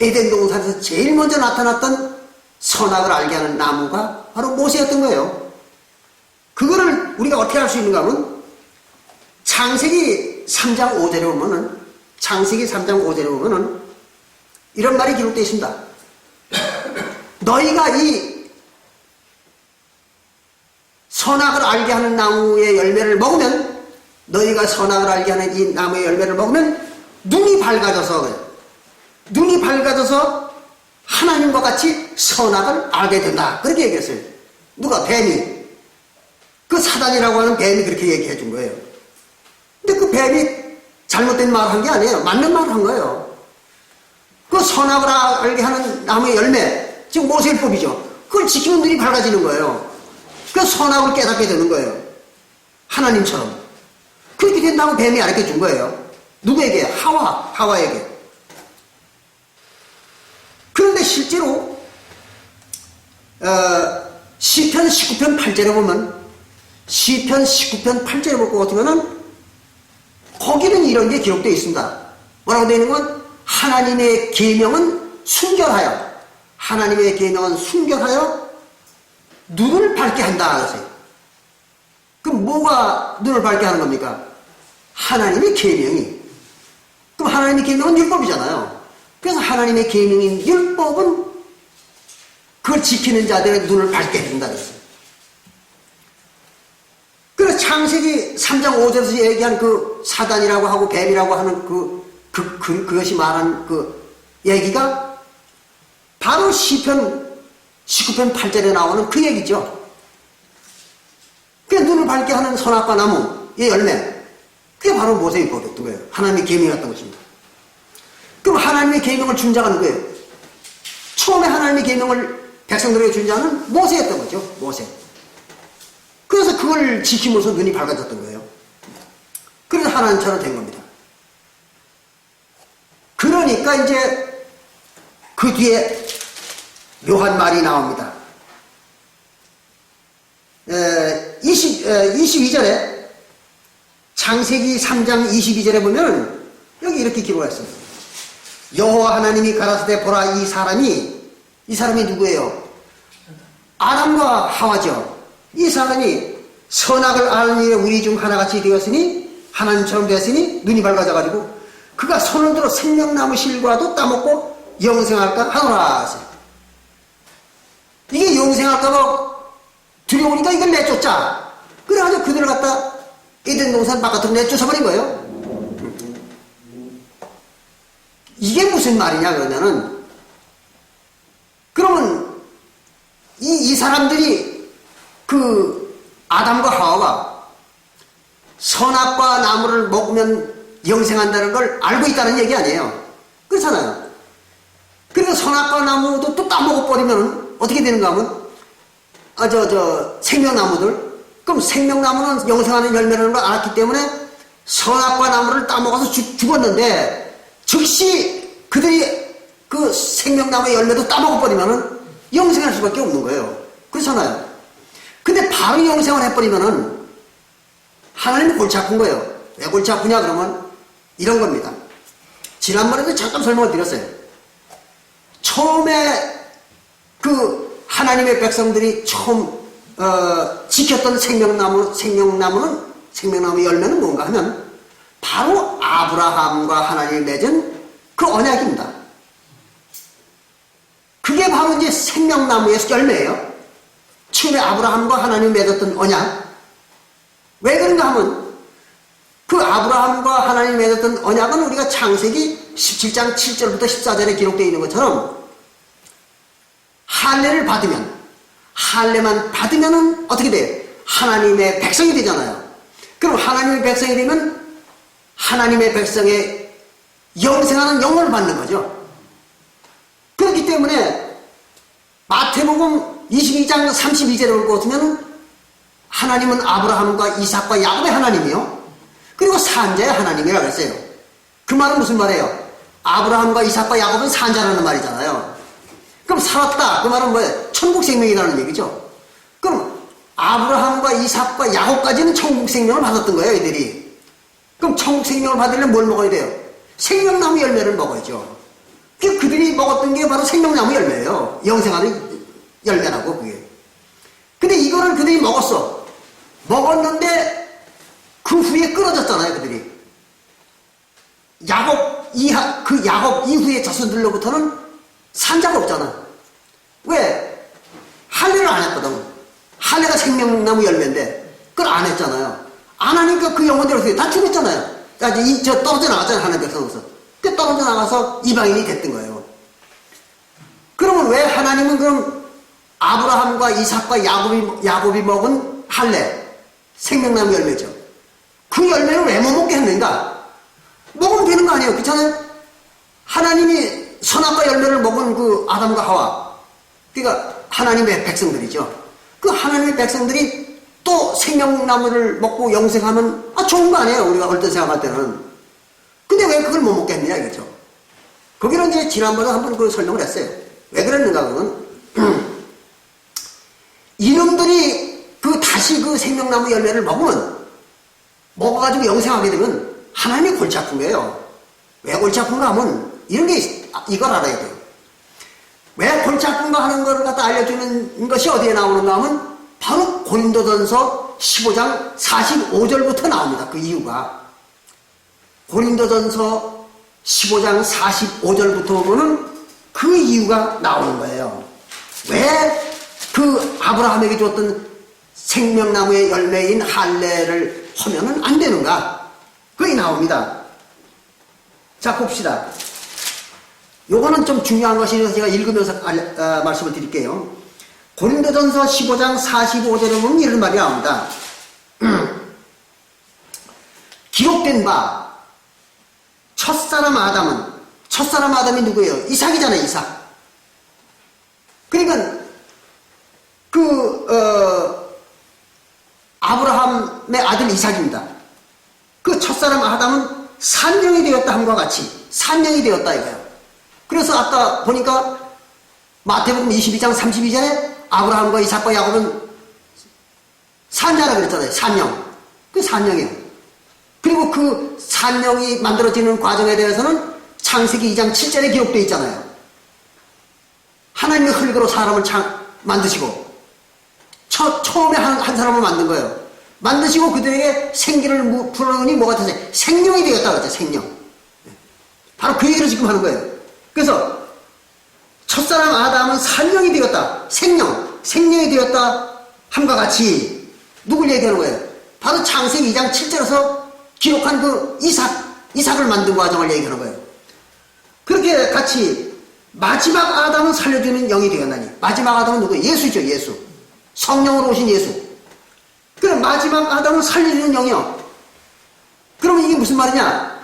에덴 동산에서 제일 먼저 나타났던 선악을 알게 하는 나무가 바로 모세였던 거예요. 그거를 우리가 어떻게 알 수 있는가 하면 창세기 3장 5절에 보면은, 창세기 3장 5절에 보면은 이런 말이 기록되어 있습니다. 너희가 이 선악을 알게 하는 나무의 열매를 먹으면, 너희가 선악을 알게 하는 이 나무의 열매를 먹으면 눈이 밝아져서 하나님과 같이 선악을 알게 된다. 그렇게 얘기했어요. 누가? 뱀이. 그 사단이라고 하는 뱀이 그렇게 얘기해 준 거예요. 근데 그 뱀이 잘못된 말을 한 게 아니에요. 맞는 말을 한 거예요. 그 선악을 알게 하는 나무의 열매, 지금 모세율법이죠. 그걸 지키면 눈이 밝아지는 거예요. 그 선악을 깨닫게 되는 거예요. 하나님처럼. 그렇게 된다고 뱀이 가르쳐 준 거예요. 누구에게? 하와에게. 그런데 실제로 시편 19편 8절에 보면, 시편 19편 8절에 볼 것 같으면은 거기는 이런 게 기록되어 있습니다. 뭐라고 되어 있는 건? 하나님의 계명은 순결하여, 하나님의 계명은 순결하여 눈을 밝게 한다 그랬어요. 그럼 뭐가 눈을 밝게 하는 겁니까? 하나님의 계명이. 그럼 하나님의 계명은 율법이잖아요. 그래서 하나님의 계명인 율법은 그걸 지키는 자들의 눈을 밝게 해준다 그랬어요. 그래서 창세기 3장 5절에서 얘기한 그 사단이라고 하고 뱀이라고 하는 그것이 말한 그 얘기가 바로 시편 19편 8절에 나오는 그 얘기죠. 그게 눈을 밝게 하는 선악과 나무의 열매, 그게 바로 모세율법이었던 거예요. 하나님의 계명이었던 것입니다. 그럼 하나님의 계명을 준 자가 누구예요? 처음에 하나님의 계명을 백성들에게 준 자는 모세였던 거죠. 모세. 그래서 그걸 지키면서 눈이 밝아졌던 거예요. 그래서 하나님처럼 된 겁니다. 그러니까 이제 그 뒤에 묘한 말이 나옵니다. 22절에, 창세기 3장 22절에 보면 여기 이렇게 기록했습니다. 여호와 하나님이 가라사대 보라, 이 사람이 누구예요? 아담과 하와죠. 이 사람이 선악을 아는 일에 우리 중 하나같이 되었으니, 하나님처럼 되었으니 눈이 밝아져가지고 그가 손을 들어 생명나무 실과도 따먹고 영생할까 하노라. 이게 영생할까봐 두려우니까 이걸 내쫓자. 그래가지고 그들을 갖다 에덴 동산 바깥으로 내쫓아버린 거예요. 이게 무슨 말이냐 그러면은, 그러면 이 사람들이 그 아담과 하와가 선악과 나무를 먹으면 영생한다는 걸 알고 있다는 얘기 아니에요. 그렇잖아요. 그래서 선악과 나무도 또 따먹어버리면 어떻게 되는가 하면, 생명나무들, 그럼 생명나무는 영생하는 열매라는 걸 알았기 때문에 선악과 나무를 따먹어서 죽었는데, 즉시 그들이 그 생명나무의 열매도 따먹어버리면 영생할 수밖에 없는 거예요. 그렇잖아요. 근데 바로 영생을 해버리면은 하나님이 골치 아픈 거예요. 왜 골치 아프냐 그러면 이런 겁니다. 지난번에도 잠깐 설명을 드렸어요. 처음에 그 하나님의 백성들이 처음 지켰던 생명나무는 생명나무 열매는 뭔가 하면 바로 아브라함과 하나님이 맺은 그 언약입니다. 그게 바로 이제 생명나무의 열매예요. 처음에 아브라함과 하나님이 맺었던 언약. 왜 그런가 하면 그 아브라함과 하나님이 맺었던 언약은 우리가 창세기 17장 7절부터 14절에 기록되어 있는 것처럼 할례를 받으면, 할례만 받으면은 어떻게 돼요? 하나님의 백성이 되잖아요. 그럼 하나님의 백성이 되면 하나님의 백성의 영생하는 영혼을 받는 거죠. 그렇기 때문에 마태복음 22장 32절을 보시면 하나님은 아브라함과 이삭과 야곱의 하나님이요, 그리고 산자의 하나님이라고 했어요. 그 말은 무슨 말이에요? 아브라함과 이삭과 야곱은 산자라는 말이잖아요. 그럼 살았다, 그 말은 뭐예요? 천국 생명이라는 얘기죠. 그럼 아브라함과 이삭과 야곱까지는 천국 생명을 받았던 거예요, 이들이. 그럼 천국 생명을 받으려면 뭘 먹어야 돼요? 생명나무 열매를 먹어야죠. 그들이 먹었던 게 바로 생명나무 열매예요. 영생하는 열매라고, 그게. 근데 이거를 그들이 먹었어. 먹었는데 그 후에 끊어졌잖아요, 그들이. 야곱 이후의 자손들로부터는 산자가 없잖아. 왜? 할례를 안 했거든. 할례가 생명나무 열매인데 그걸 안 했잖아요. 안 하니까 그 영혼들이 다 죽었잖아요. 저 떨어져 나갔잖아요, 하나님 백성으로서. 그 떨어져 나가서 이방인이 됐던 거예요. 그러면 왜 하나님은 그럼 아브라함과 이삭과 야곱이 먹은 할례, 생명나무 열매죠. 그 열매를 왜 못 먹게 했는가? 먹으면 되는 거 아니에요. 그렇잖아요? 하나님이 선악과 열매를 먹은 그 아담과 하와, 그러니까 하나님의 백성들이죠. 그 하나님의 백성들이 또 생명나무를 먹고 영생하면 좋은 거 아니에요, 우리가 얼핏 생각할 때는. 근데 왜 그걸 못 먹겠느냐 이거죠. 거기는 이제 지난번에 한번 그 설명을 했어요. 왜 그랬는가 그러면 이놈들이 다시 그 생명나무 열매를 먹어가지고 영생하게 되면 하나님이 골치 아픈 거예요. 왜 골치 아픈가 하면 이걸 알아야 돼요. 왜 골치 아픈가 하는 걸 갖다 알려주는 것이 어디에 나오는가 하면 바로 고린도전서 15장 45절부터 나옵니다. 그 이유가. 고린도전서 15장 45절부터 보면 그 이유가 나오는 거예요. 왜 그 아브라함에게 줬던 생명나무의 열매인 할례를 하면은 안 되는가? 그게 나옵니다. 자, 봅시다. 요거는 좀 중요한 것이라서 제가 읽으면서 말씀을 드릴게요. 고린도전서 15장 45절에 보면 이런 말이 나옵니다. 기록된 바 첫사람 아담이 누구예요? 이삭이잖아요, 이삭. 그러니까 아브라함의 아들 이삭입니다. 그 첫사람 아담은 산령이 되었다 함과 같이 산령이 되었다 이거예요. 그래서 아까 보니까 마태복음 22장 32절에 아브라함과 이삭과 야곱은 산자라 그랬잖아요. 산령. 그 산령이에요. 그리고 그 산령이 만들어지는 과정에 대해서는 창세기 2장 7절에 기록되어 있잖아요. 하나님의 흙으로 사람을 만드시고 처음에 한 사람을 만든 거예요. 만드시고 그들에게 생기를 불어넣으니 뭐가 됐어요? 생명이 되었다 그랬죠. 생명. 바로 그 얘기를 지금 하는 거예요. 그래서 첫사람 아담은 산령이 되었다. 생명이 되었다 함과 같이 누굴 얘기하는 거예요? 바로 창세기 2장 7절에서 기록한 그 이삭을 만든 과정을 얘기하는 거예요. 그렇게 같이 마지막 아담은 살려주는 영이 되었나니. 마지막 아담은 누구예요? 예수죠. 예수. 성령으로 오신 예수. 그럼 마지막 아담을 살려주는 영이요. 그러면 이게 무슨 말이냐?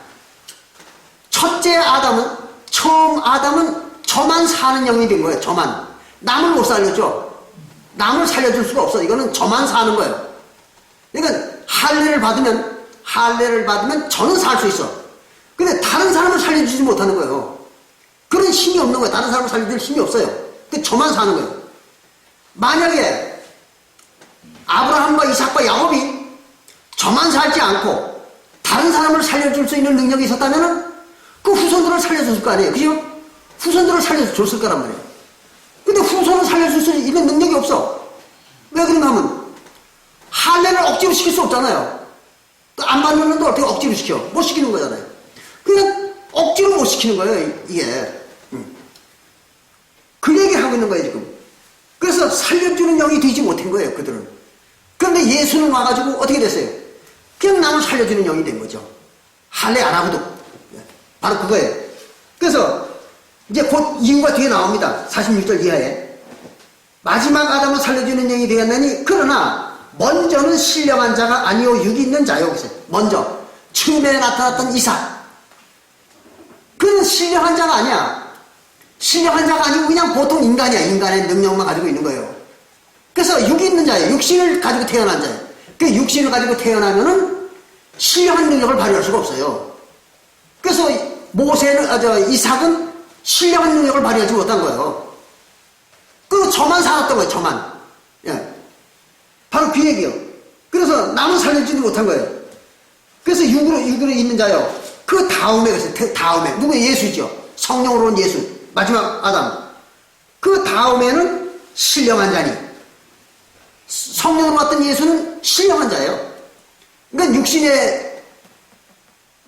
첫째 아담은, 처음 아담은 저만 사는 영이 된 거예요. 저만. 남을 못 살려줘. 남을 살려줄 수가 없어. 이거는 저만 사는 거예요. 그러니까 할례를 받으면 저는 살 수 있어. 근데 다른 사람을 살려주지 못하는 거예요. 그런 힘이 없는 거예요. 다른 사람을 살려줄 힘이 없어요. 근데 저만 사는 거예요. 만약에 아브라함과 이삭과 야곱이 저만 살지 않고 다른 사람을 살려줄 수 있는 능력이 있었다면 그 후손들을 살려줬을 거 아니에요. 그죠? 후손들을 살려줬을 거란 말이에요. 근데 후손을 살려줄 수 있는 능력이 없어. 왜 그런가 하면 할례를 억지로 시킬 수 없잖아요. 또 안 받는 놈도 어떻게 억지로 시켜? 못 시키는 거잖아요. 그냥 억지로 못 시키는 거예요, 이게. 그 얘기를 하고 있는 거예요, 지금. 그래서 살려주는 영이 되지 못한 거예요, 그들은. 그런데 예수는 와가지고 어떻게 됐어요? 그냥 남을 살려주는 영이 된 거죠. 할례 안 하고도. 바로 그거예요. 그래서 이제 곧 이유가 뒤에 나옵니다. 46절 이하에. 마지막 아담을 살려주는 영이 되었나니 그러나 먼저는 신령한 자가 아니요 육이 있는 자요. 먼저 처음에 나타났던 이삭. 그는 신령한 자가 아니야. 신령한 자가 아니고 그냥 보통 인간이야. 인간의 능력만 가지고 있는 거예요. 그래서 육이 있는 자예요. 육신을 가지고 태어난 자예요. 그 육신을 가지고 태어나면은 신령한 능력을 발휘할 수가 없어요. 그래서 이삭은 신령한 능력을 발휘하지 못한 거예요. 그리고 저만 살았던 거예요. 저만. 예. 바로 그 얘기예요. 그래서 남은 살려주지 못한 거예요. 그래서 육으로 있는 자요. 그 다음에 누구 예수죠. 성령으로 온 예수. 마지막 아담. 그 다음에는 신령한 자니. 성령으로 왔던 예수는 신령한 자예요. 그러니까 육신의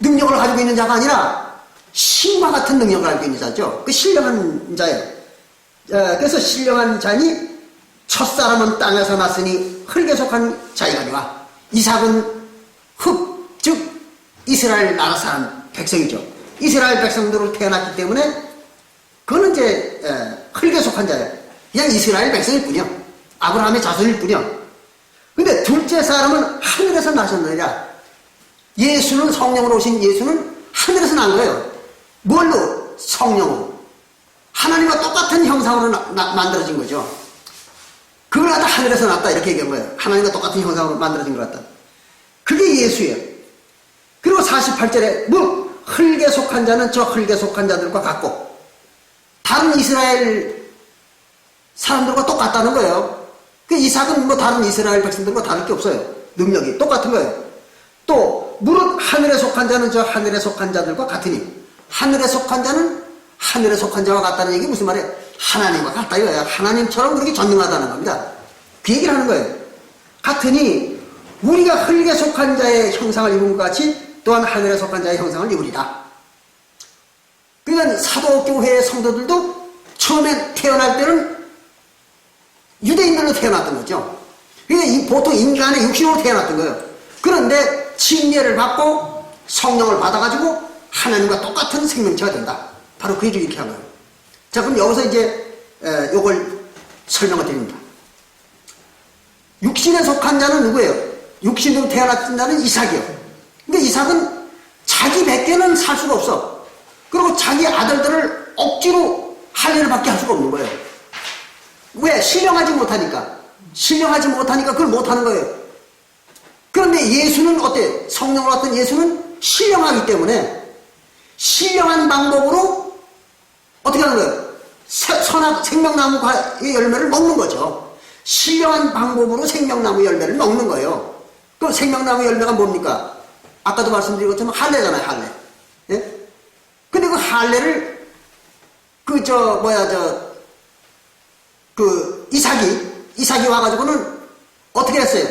능력을 가지고 있는 자가 아니라 신과 같은 능력을 가지고 있는 자죠. 그 신령한 자예요. 그래서 신령한 자니 첫사람은 땅에서 났으니 흙에 속한 자이거니와 이삭은 흙, 즉 이스라엘 나라 사람 백성이죠. 이스라엘 백성들로 태어났기 때문에 그는 이제 흙에 속한 자예요. 그냥 이스라엘 백성일 뿐이요. 아브라함의 자손일 뿐이요. 근데 둘째 사람은 하늘에서 나셨느니라. 예수는 성령으로 오신 예수는 하늘에서 난 거예요. 뭘로? 성령으로. 하나님과 똑같은 형상으로 만들어진 거죠. 그걸 갖다 하늘에서 났다 이렇게 얘기한 거예요. 하나님과 똑같은 형상으로 만들어진 것 같다. 그게 예수예요. 그리고 48절에 흙에 속한 자는 저 흙에 속한 자들과 같고 다른 이스라엘 사람들과 똑같다는 거예요. 그 이삭은 다른 이스라엘 백성들과 다를 게 없어요. 능력이 똑같은 거예요. 또 무릇 하늘에 속한 자는 저 하늘에 속한 자들과 같으니 하늘에 속한 자는 하늘에 속한 자와 같다는 얘기 무슨 말이에요? 하나님과 같다 이거예요. 하나님처럼 그렇게 전능하다는 겁니다. 그 얘기를 하는 거예요. 같으니 우리가 흙에 속한 자의 형상을 입은 것 같이 또한 하늘에 속한 자의 형상을 입으리라. 그러니까 사도교회의 성도들도 처음에 태어날 때는 유대인들로 태어났던 거죠. 그러니까 보통 인간의 육신으로 태어났던 거예요. 그런데 침례를 받고 성령을 받아가지고 하나님과 똑같은 생명체가 된다. 바로 그 얘기를 이렇게 한 거예요. 자, 그럼 여기서 이제 요걸 설명을 드립니다. 육신에 속한 자는 누구예요? 육신으로 태어났던 자는 이삭이요. 근데 이삭은 자기 밖에는 살 수가 없어. 그리고 자기 아들들을 억지로 할례를 받게 할 수가 없는 거예요. 왜? 신령하지 못하니까. 신령하지 못하니까 그걸 못하는 거예요. 그런데 예수는 어때? 성령으로 왔던 예수는 신령하기 때문에 신령한 방법으로 어떻게 하는 거예요? 생명나무의 열매를 먹는 거죠. 신령한 방법으로 생명나무 열매를 먹는 거예요. 그럼 생명나무 열매가 뭡니까? 아까도 말씀드린 것처럼 할례잖아요, 할례. 예? 근데 그 할례를 이삭이 와가지고는 어떻게 했어요?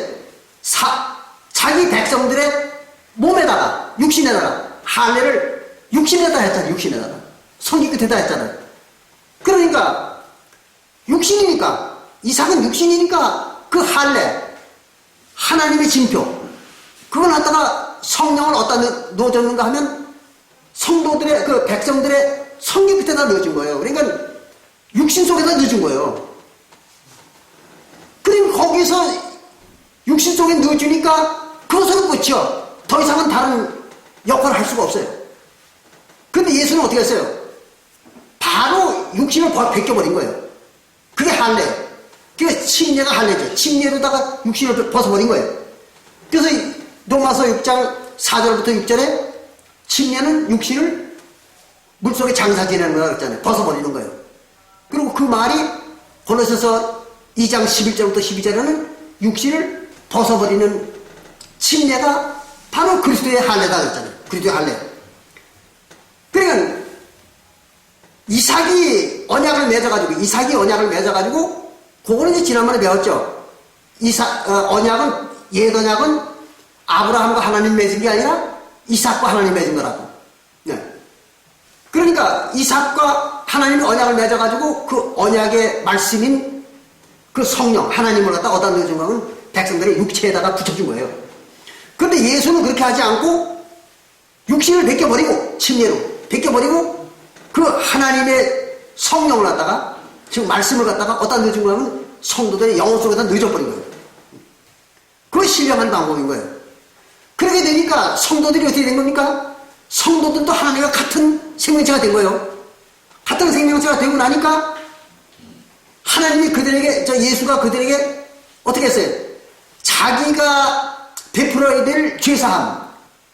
자기 백성들의 몸에다가, 육신에다가, 할례를 육신에다 했잖아요, 육신에다가. 성기 끝에다 했잖아요. 그러니까, 육신이니까, 이삭은 육신이니까 그 할례, 하나님의 징표, 그걸 갖다가 성령을 어디다 넣어줬는가 하면 성도들의, 그 백성들의 성기 끝에다 넣어준 거예요. 그러니까 육신 속에다 넣어준 거예요. 그럼 거기서 육신 속에 넣어주니까 그것으로 끝이요. 더 이상은 다른 역할을 할 수가 없어요. 근데 예수는 어떻게 했어요? 바로 육신을 벗겨버린 거예요. 그게 할례. 그게 침례가 할례죠. 침례로다가 육신을 벗어버린 거예요. 그래서 로마서 6장 4절부터 6절에 침례는 육신을 물속에 장사 지내는 거라고 했잖아요. 벗어버리는 거예요. 그리고 그 말이 골로새서 2장 11절부터 12절에는 육신을 벗어버리는 침례가 바로 그리스도의 할례다 그랬잖아요. 그리스도의 할례. 그러니까 이삭이 언약을 맺어가지고 그거는 이제 지난번에 배웠죠. 옛 언약은 아브라함과 하나님 맺은 게 아니라 이삭과 하나님 맺은 거라고. 네. 그러니까 이삭과 하나님이 언약을 맺어가지고 그 언약의 말씀인 그 성령 하나님을 갖다 어디다 넣어준 거는 백성들의 육체에다가 붙여준 거예요. 그런데 예수는 그렇게 하지 않고 육신을 벗겨버리고 침례로 벗겨버리고 그 하나님의 성령을 갖다가 지금 말씀을 갖다가 어디다 넣어준 거는 성도들의 영혼 속에다 넣어버린 거예요. 그게 신령한 방법인 거예요. 그렇게 되니까 성도들이 어떻게 된 겁니까? 성도들도 하나님과 같은 생명체가 된 거예요. 같은 생명체가 되고 나니까 하나님이 그들에게, 예수가 그들에게 어떻게 했어요? 자기가 베풀어야 될 죄사함,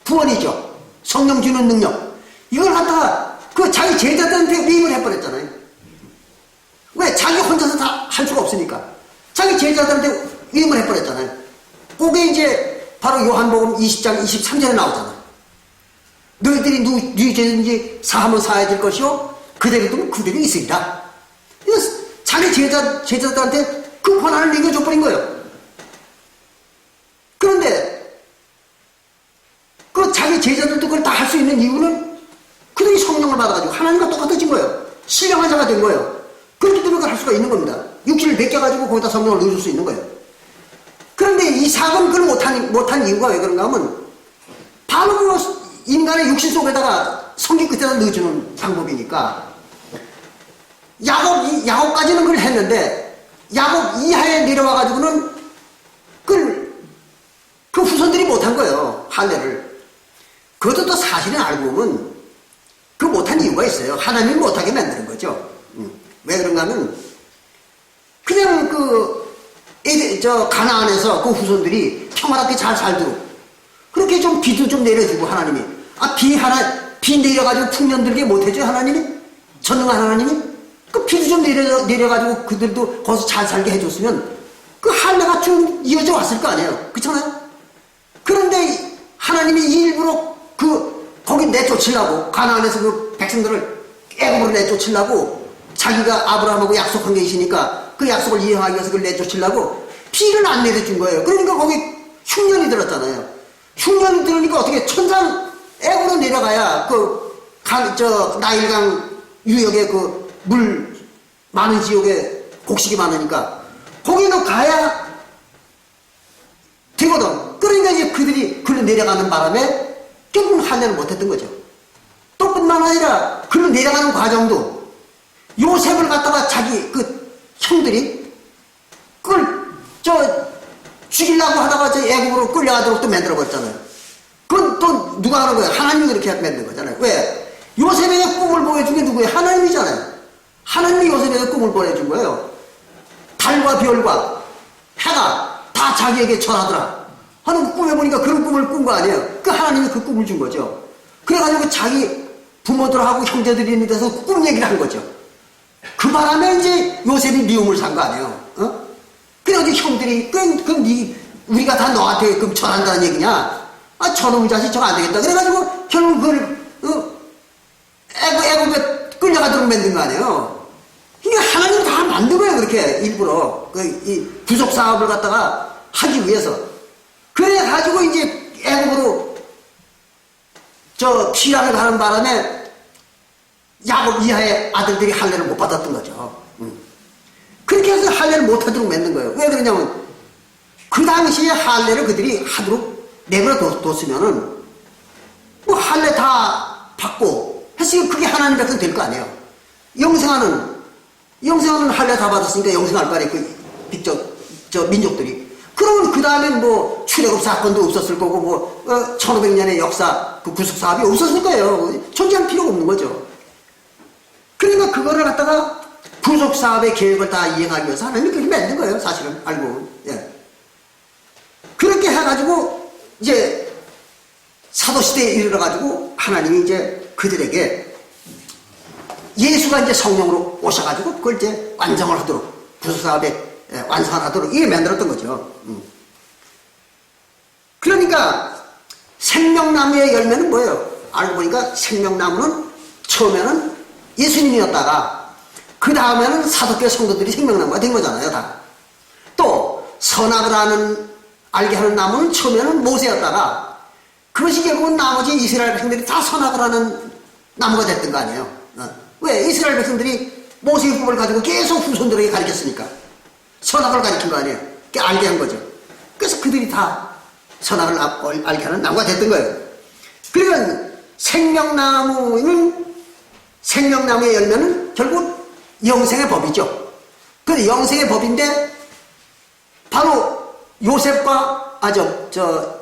구원이죠. 성령 주는 능력. 이걸 갖다가 그 자기 제자들한테 위임을 해버렸잖아요. 왜? 자기 혼자서 다 할 수가 없으니까. 자기 제자들한테 위임을 해버렸잖아요. 그게 이제 바로 요한복음 20장 23절에 나오잖아요. 너희들이 누이 죄든지 사하면 사해질 것이요 그대로 두면 그대로 있으리라. 자기 제자들한테 그 권한을 넘겨줘버린 거예요. 그런데 그 자기 제자들도 그걸 다 할 수 있는 이유는 그들이 성령을 받아가지고 하나님과 똑같아진 거예요. 신령한 자가 된 거예요. 그렇기 때문에 그걸 할 수가 있는 겁니다. 육신을 벗겨가지고 거기다 성령을 넣어줄 수 있는 거예요. 그런데 이삭은 그걸 못한 이유가 왜 그런가 하면 바로 그 인간의 육신 속에다가 성기 끝에다 넣어주는 방법이니까 야곱까지는 그걸 했는데 야곱 이하에 내려와가지고는 그 후손들이 못한 거예요. 할례를. 그것도 또 사실은 알고 보면 그 못한 이유가 있어요. 하나님이 못하게 만드는 거죠. 왜 그런가 하면 그냥 가나안에서 그 후손들이 평화롭게 잘 살도록 그렇게 좀 비도 좀 내려주고 하나님이 비 내려가지고 풍년 들게 못해줘요 하나님이? 전능한 하나님이? 그 비도 좀 내려가지고 그들도 거기서 잘 살게 해줬으면 그 할례가 좀 이어져 왔을 거 아니에요. 그렇잖아요? 그런데 하나님이 일부러 거기 내쫓으려고 가나안에서 그 백성들을 애굽으로 내쫓으려고 자기가 아브라함하고 약속한 게 있으니까 그 약속을 이행하기 위해서 그걸 내쫓으려고 비를 안 내려준 거예요. 그러니까 거기 흉년이 들었잖아요. 흉년이 들으니까 어떻게 천상 애굽으로 내려가야 나일강 유역에 그 물 많은 지역에 곡식이 많으니까 거기는 가야 되거든. 그러니까 이제 그들이 글로 내려가는 바람에 결국은 할례를 못했던 거죠. 또 뿐만 아니라 글로 내려가는 과정도 요셉을 갖다가 자기 형들이 그걸 죽이려고 하다가 애굽으로 끌려가도록 또 만들어버렸잖아요. 그건 또 누가 하는 거예요? 하나님이 그렇게 만든 거잖아요. 왜? 요셉에게 꿈을 보여준 게 누구예요? 하나님이잖아요. 하나님이 요셉에게 꿈을 보여준 거예요. 달과 별과 해가 다 자기에게 절하더라 하는 꿈에 보니까 그런 꿈을 꾼 거 아니에요. 그 하나님이 그 꿈을 준 거죠. 그래가지고 자기 부모들하고 형제들이 있는 데서 꿈 얘기를 한 거죠. 그 바람에 이제 요셉이 미움을 산 거 아니에요. 그래가지고 형들이 우리가 다 너한테 그럼 절한다는 얘기냐? 저놈 자식 저거 안 되겠다. 그래가지고 결국 그걸 애굽에 끌려가도록 만든 거 아니에요. 그러니까 하나님 다 만든 거예요. 그렇게 일부러 이 구속 사업을 갖다가 하기 위해서. 그래가지고 이제 애굽으로 피란을 가는 바람에 야곱 이하의 아들들이 할례를 못 받았던 거죠. 그렇게 해서 할례를 못 하도록 만든 거예요. 왜 그러냐면 그 당시에 할례를 그들이 하도록 내버려 뒀으면은 뭐 할례 다 받고 했으면 그게 하나님 백성 될 거 아니에요. 영생하는 할례 다 받았으니까 영생할 거 아니에요. 민족들이. 그러면 그 다음엔 뭐 출애굽 사건도 없었을 거고 1500년의 역사 그 구속 사업이 없었을 거예요. 존재할 필요가 없는 거죠. 그러니까 그거를 갖다가 구속 사업의 계획을 다 이행하기 위해서 하나님이 그렇게 만든 거예요. 사실은 알고. 예. 그렇게 해가지고 이제 사도시대에 이르러가지고 하나님이 이제 그들에게 예수가 이제 성령으로 오셔가지고 그걸 이제 완성을 하도록 구속 사업에 완성하도록 이게 만들었던 거죠. 그러니까 생명나무의 열매는 뭐예요? 알고 보니까 생명나무는 처음에는 예수님이었다가 그 다음에는 사도교 성도들이 생명나무가 된 거잖아요. 다. 또 선악을 하는 알게 하는 나무는 처음에는 모세였다가 그것이 결국은 나머지 이스라엘 백성들이 다 선악을 하는 나무가 됐던 거 아니에요. 왜? 이스라엘 백성들이 모세 율법을 가지고 계속 후손들에게 가르쳤으니까 선악을 가르친 거 아니에요. 알게 한 거죠. 그래서 그들이 다 선악을 알게 하는 나무가 됐던 거예요. 그러니까 생명나무의 열매는 결국 영생의 법이죠. 그 영생의 법인데 바로 요셉과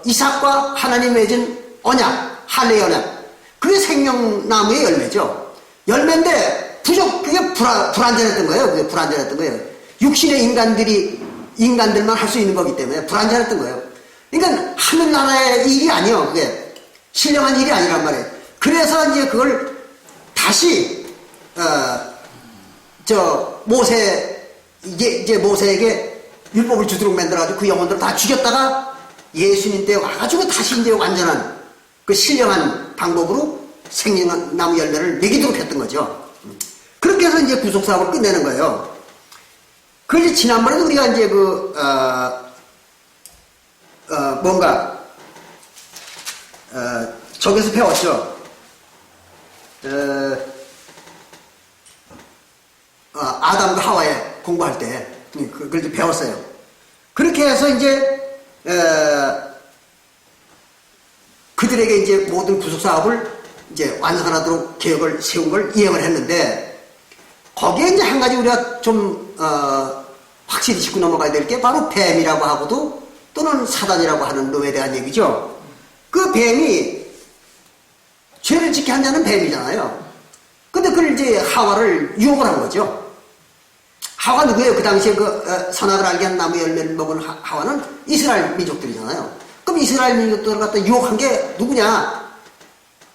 이삭과 하나님 맺은 언약, 할례 언약, 그게 생명나무의 열매죠. 열매인데 그게 불완전했던 거예요. 그게 불완전했던 거예요. 육신의 인간들만 할 수 있는 거기 때문에 불완전했던 거예요. 그러니까 하늘나라의 일이 아니에요. 그게 신령한 일이 아니란 말이에요. 그래서 이제 그걸 다시 모세에게 율법을 주도록 만들어가지고 그 영혼들을 다 죽였다가 예수님 때 와가지고 다시 이제 완전한 그 신령한 방법으로 생명나무 열매를 먹이도록 했던 거죠. 그렇게 해서 이제 구속사업을 끝내는 거예요. 그래서 지난번에도 우리가 이제 저기서 배웠죠. 아담과 하와에 공부할 때 그걸 배웠어요. 그렇게 해서 이제 그들에게 이제 모든 구속사업을 이제 완성하도록 계획을 세운 걸 이행을 했는데 거기에 이제 한 가지 우리가 좀 확실히 짚고 넘어가야 될 게 바로 뱀이라고 하고도 또는 사단이라고 하는 놈에 대한 얘기죠. 그 뱀이 죄를 짓게 한 자는 뱀이잖아요. 근데 그걸 이제 하와를 유혹을 한 거죠. 하와가 누구예요? 그 당시에 선악을 알게 한 나무 열매를 먹은 하와는 이스라엘 민족들이잖아요. 그럼 이스라엘 민족들을 갖다 유혹한 게 누구냐?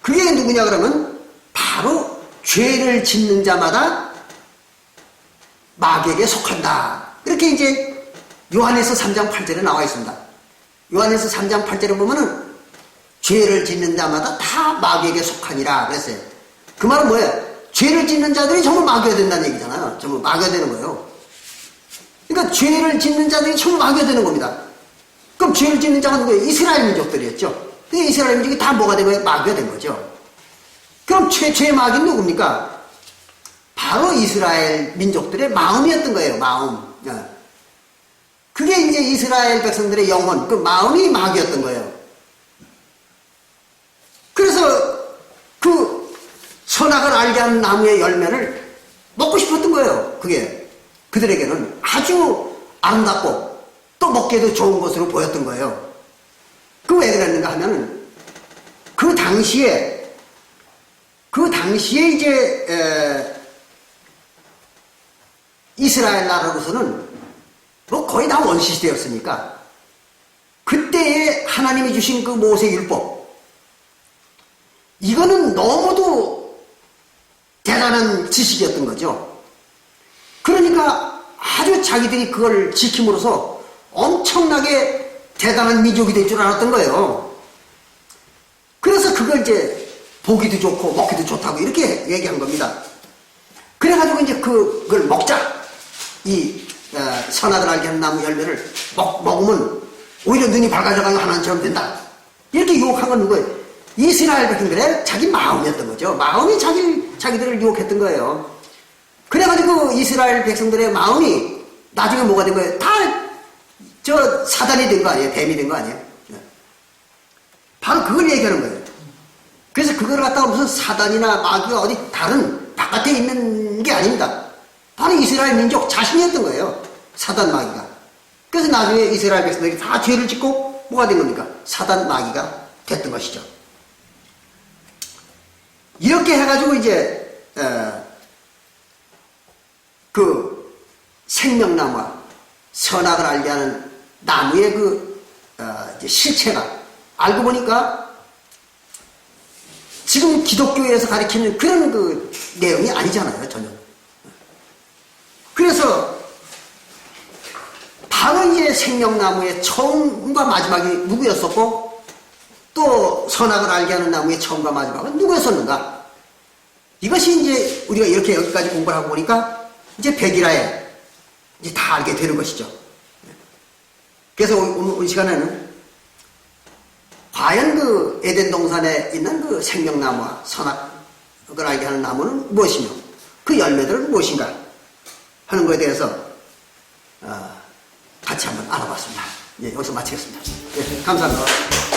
그게 누구냐 그러면 바로 죄를 짓는 자마다 마귀에게 속한다. 이렇게 이제 요한에서 3장 8절에 나와 있습니다. 요한에서 3장 8절에 보면은 죄를 짓는 자마다 다 마귀에게 속하니라 그랬어요. 그 말은 뭐예요? 죄를 짓는 자들이 전부 마귀가 된다는 얘기잖아요. 전부 마귀가 되는 거예요. 그러니까 죄를 짓는 자들이 전부 마귀가 되는 겁니다. 그럼 죄를 짓는 자가 누구예요? 이스라엘 민족들이었죠. 그 이스라엘 민족이 다 뭐가 된 거예요? 마귀가 된 거죠. 그럼 최초의 마귀는 누굽니까? 바로 이스라엘 민족들의 마음이었던 거예요. 마음. 그게 이제 이스라엘 백성들의 영혼, 그 마음이 마귀였던 거예요. 그래서 그 선악을 알게 하는 나무의 열매를 먹고 싶었던 거예요. 그게 그들에게는 아주 아름답고 또 먹기에도 좋은 것으로 보였던 거예요. 그 왜 그랬는가 하면은 그 당시에 이제 이스라엘 나라로서는 뭐 거의 다 원시시대였으니까 그때에 하나님이 주신 그 모세 율법 이거는 너무도 대단한 지식이었던 거죠. 그러니까 아주 자기들이 그걸 지킴으로써 엄청나게 대단한 민족이 될 줄 알았던 거예요. 그래서 그걸 이제 보기도 좋고 먹기도 좋다고 이렇게 얘기한 겁니다. 그래가지고 이제 그걸 먹자. 이 선악을 알게 하는 나무 열매를 먹으면 오히려 눈이 밝아져가지고 하나님처럼 된다. 이렇게 유혹한 건 누구예요? 이스라엘 백성들의 자기 마음이었던 거죠. 마음이 자기들을 유혹했던 거예요. 그래가지고 이스라엘 백성들의 마음이 나중에 뭐가 된 거예요? 다 사단이 된 거 아니에요? 뱀이 된 거 아니에요? 바로 그걸 얘기하는 거예요. 그래서 그걸 갖다가 무슨 사단이나 마귀가 어디 다른 바깥에 있는 게 아닙니다. 바로 이스라엘 민족 자신이었던 거예요. 사단 마귀가. 그래서 나중에 이스라엘 백성들이 다 죄를 짓고 뭐가 된 겁니까? 사단 마귀가 됐던 것이죠. 이렇게 해가지고 이제 그 생명나무와 선악을 알게 하는 나무의 이제 실체가 알고 보니까 지금 기독교에서 가르치는 그런 그 내용이 아니잖아요, 전혀. 그래서 바로 이제 생명나무의 처음과 마지막이 누구였었고 또 선악을 알게 하는 나무의 처음과 마지막은 누구였었는가? 이것이 이제 우리가 이렇게 여기까지 공부를 하고 보니까 이제 백일하에 이제 다 알게 되는 것이죠. 그래서 오늘 시간에는 과연 그 에덴 동산에 있는 그 생명나무와 선악을 알게 하는 나무는 무엇이며 그 열매들은 무엇인가 하는 것에 대해서 같이 한번 알아봤습니다. 예, 여기서 마치겠습니다. 예, 감사합니다.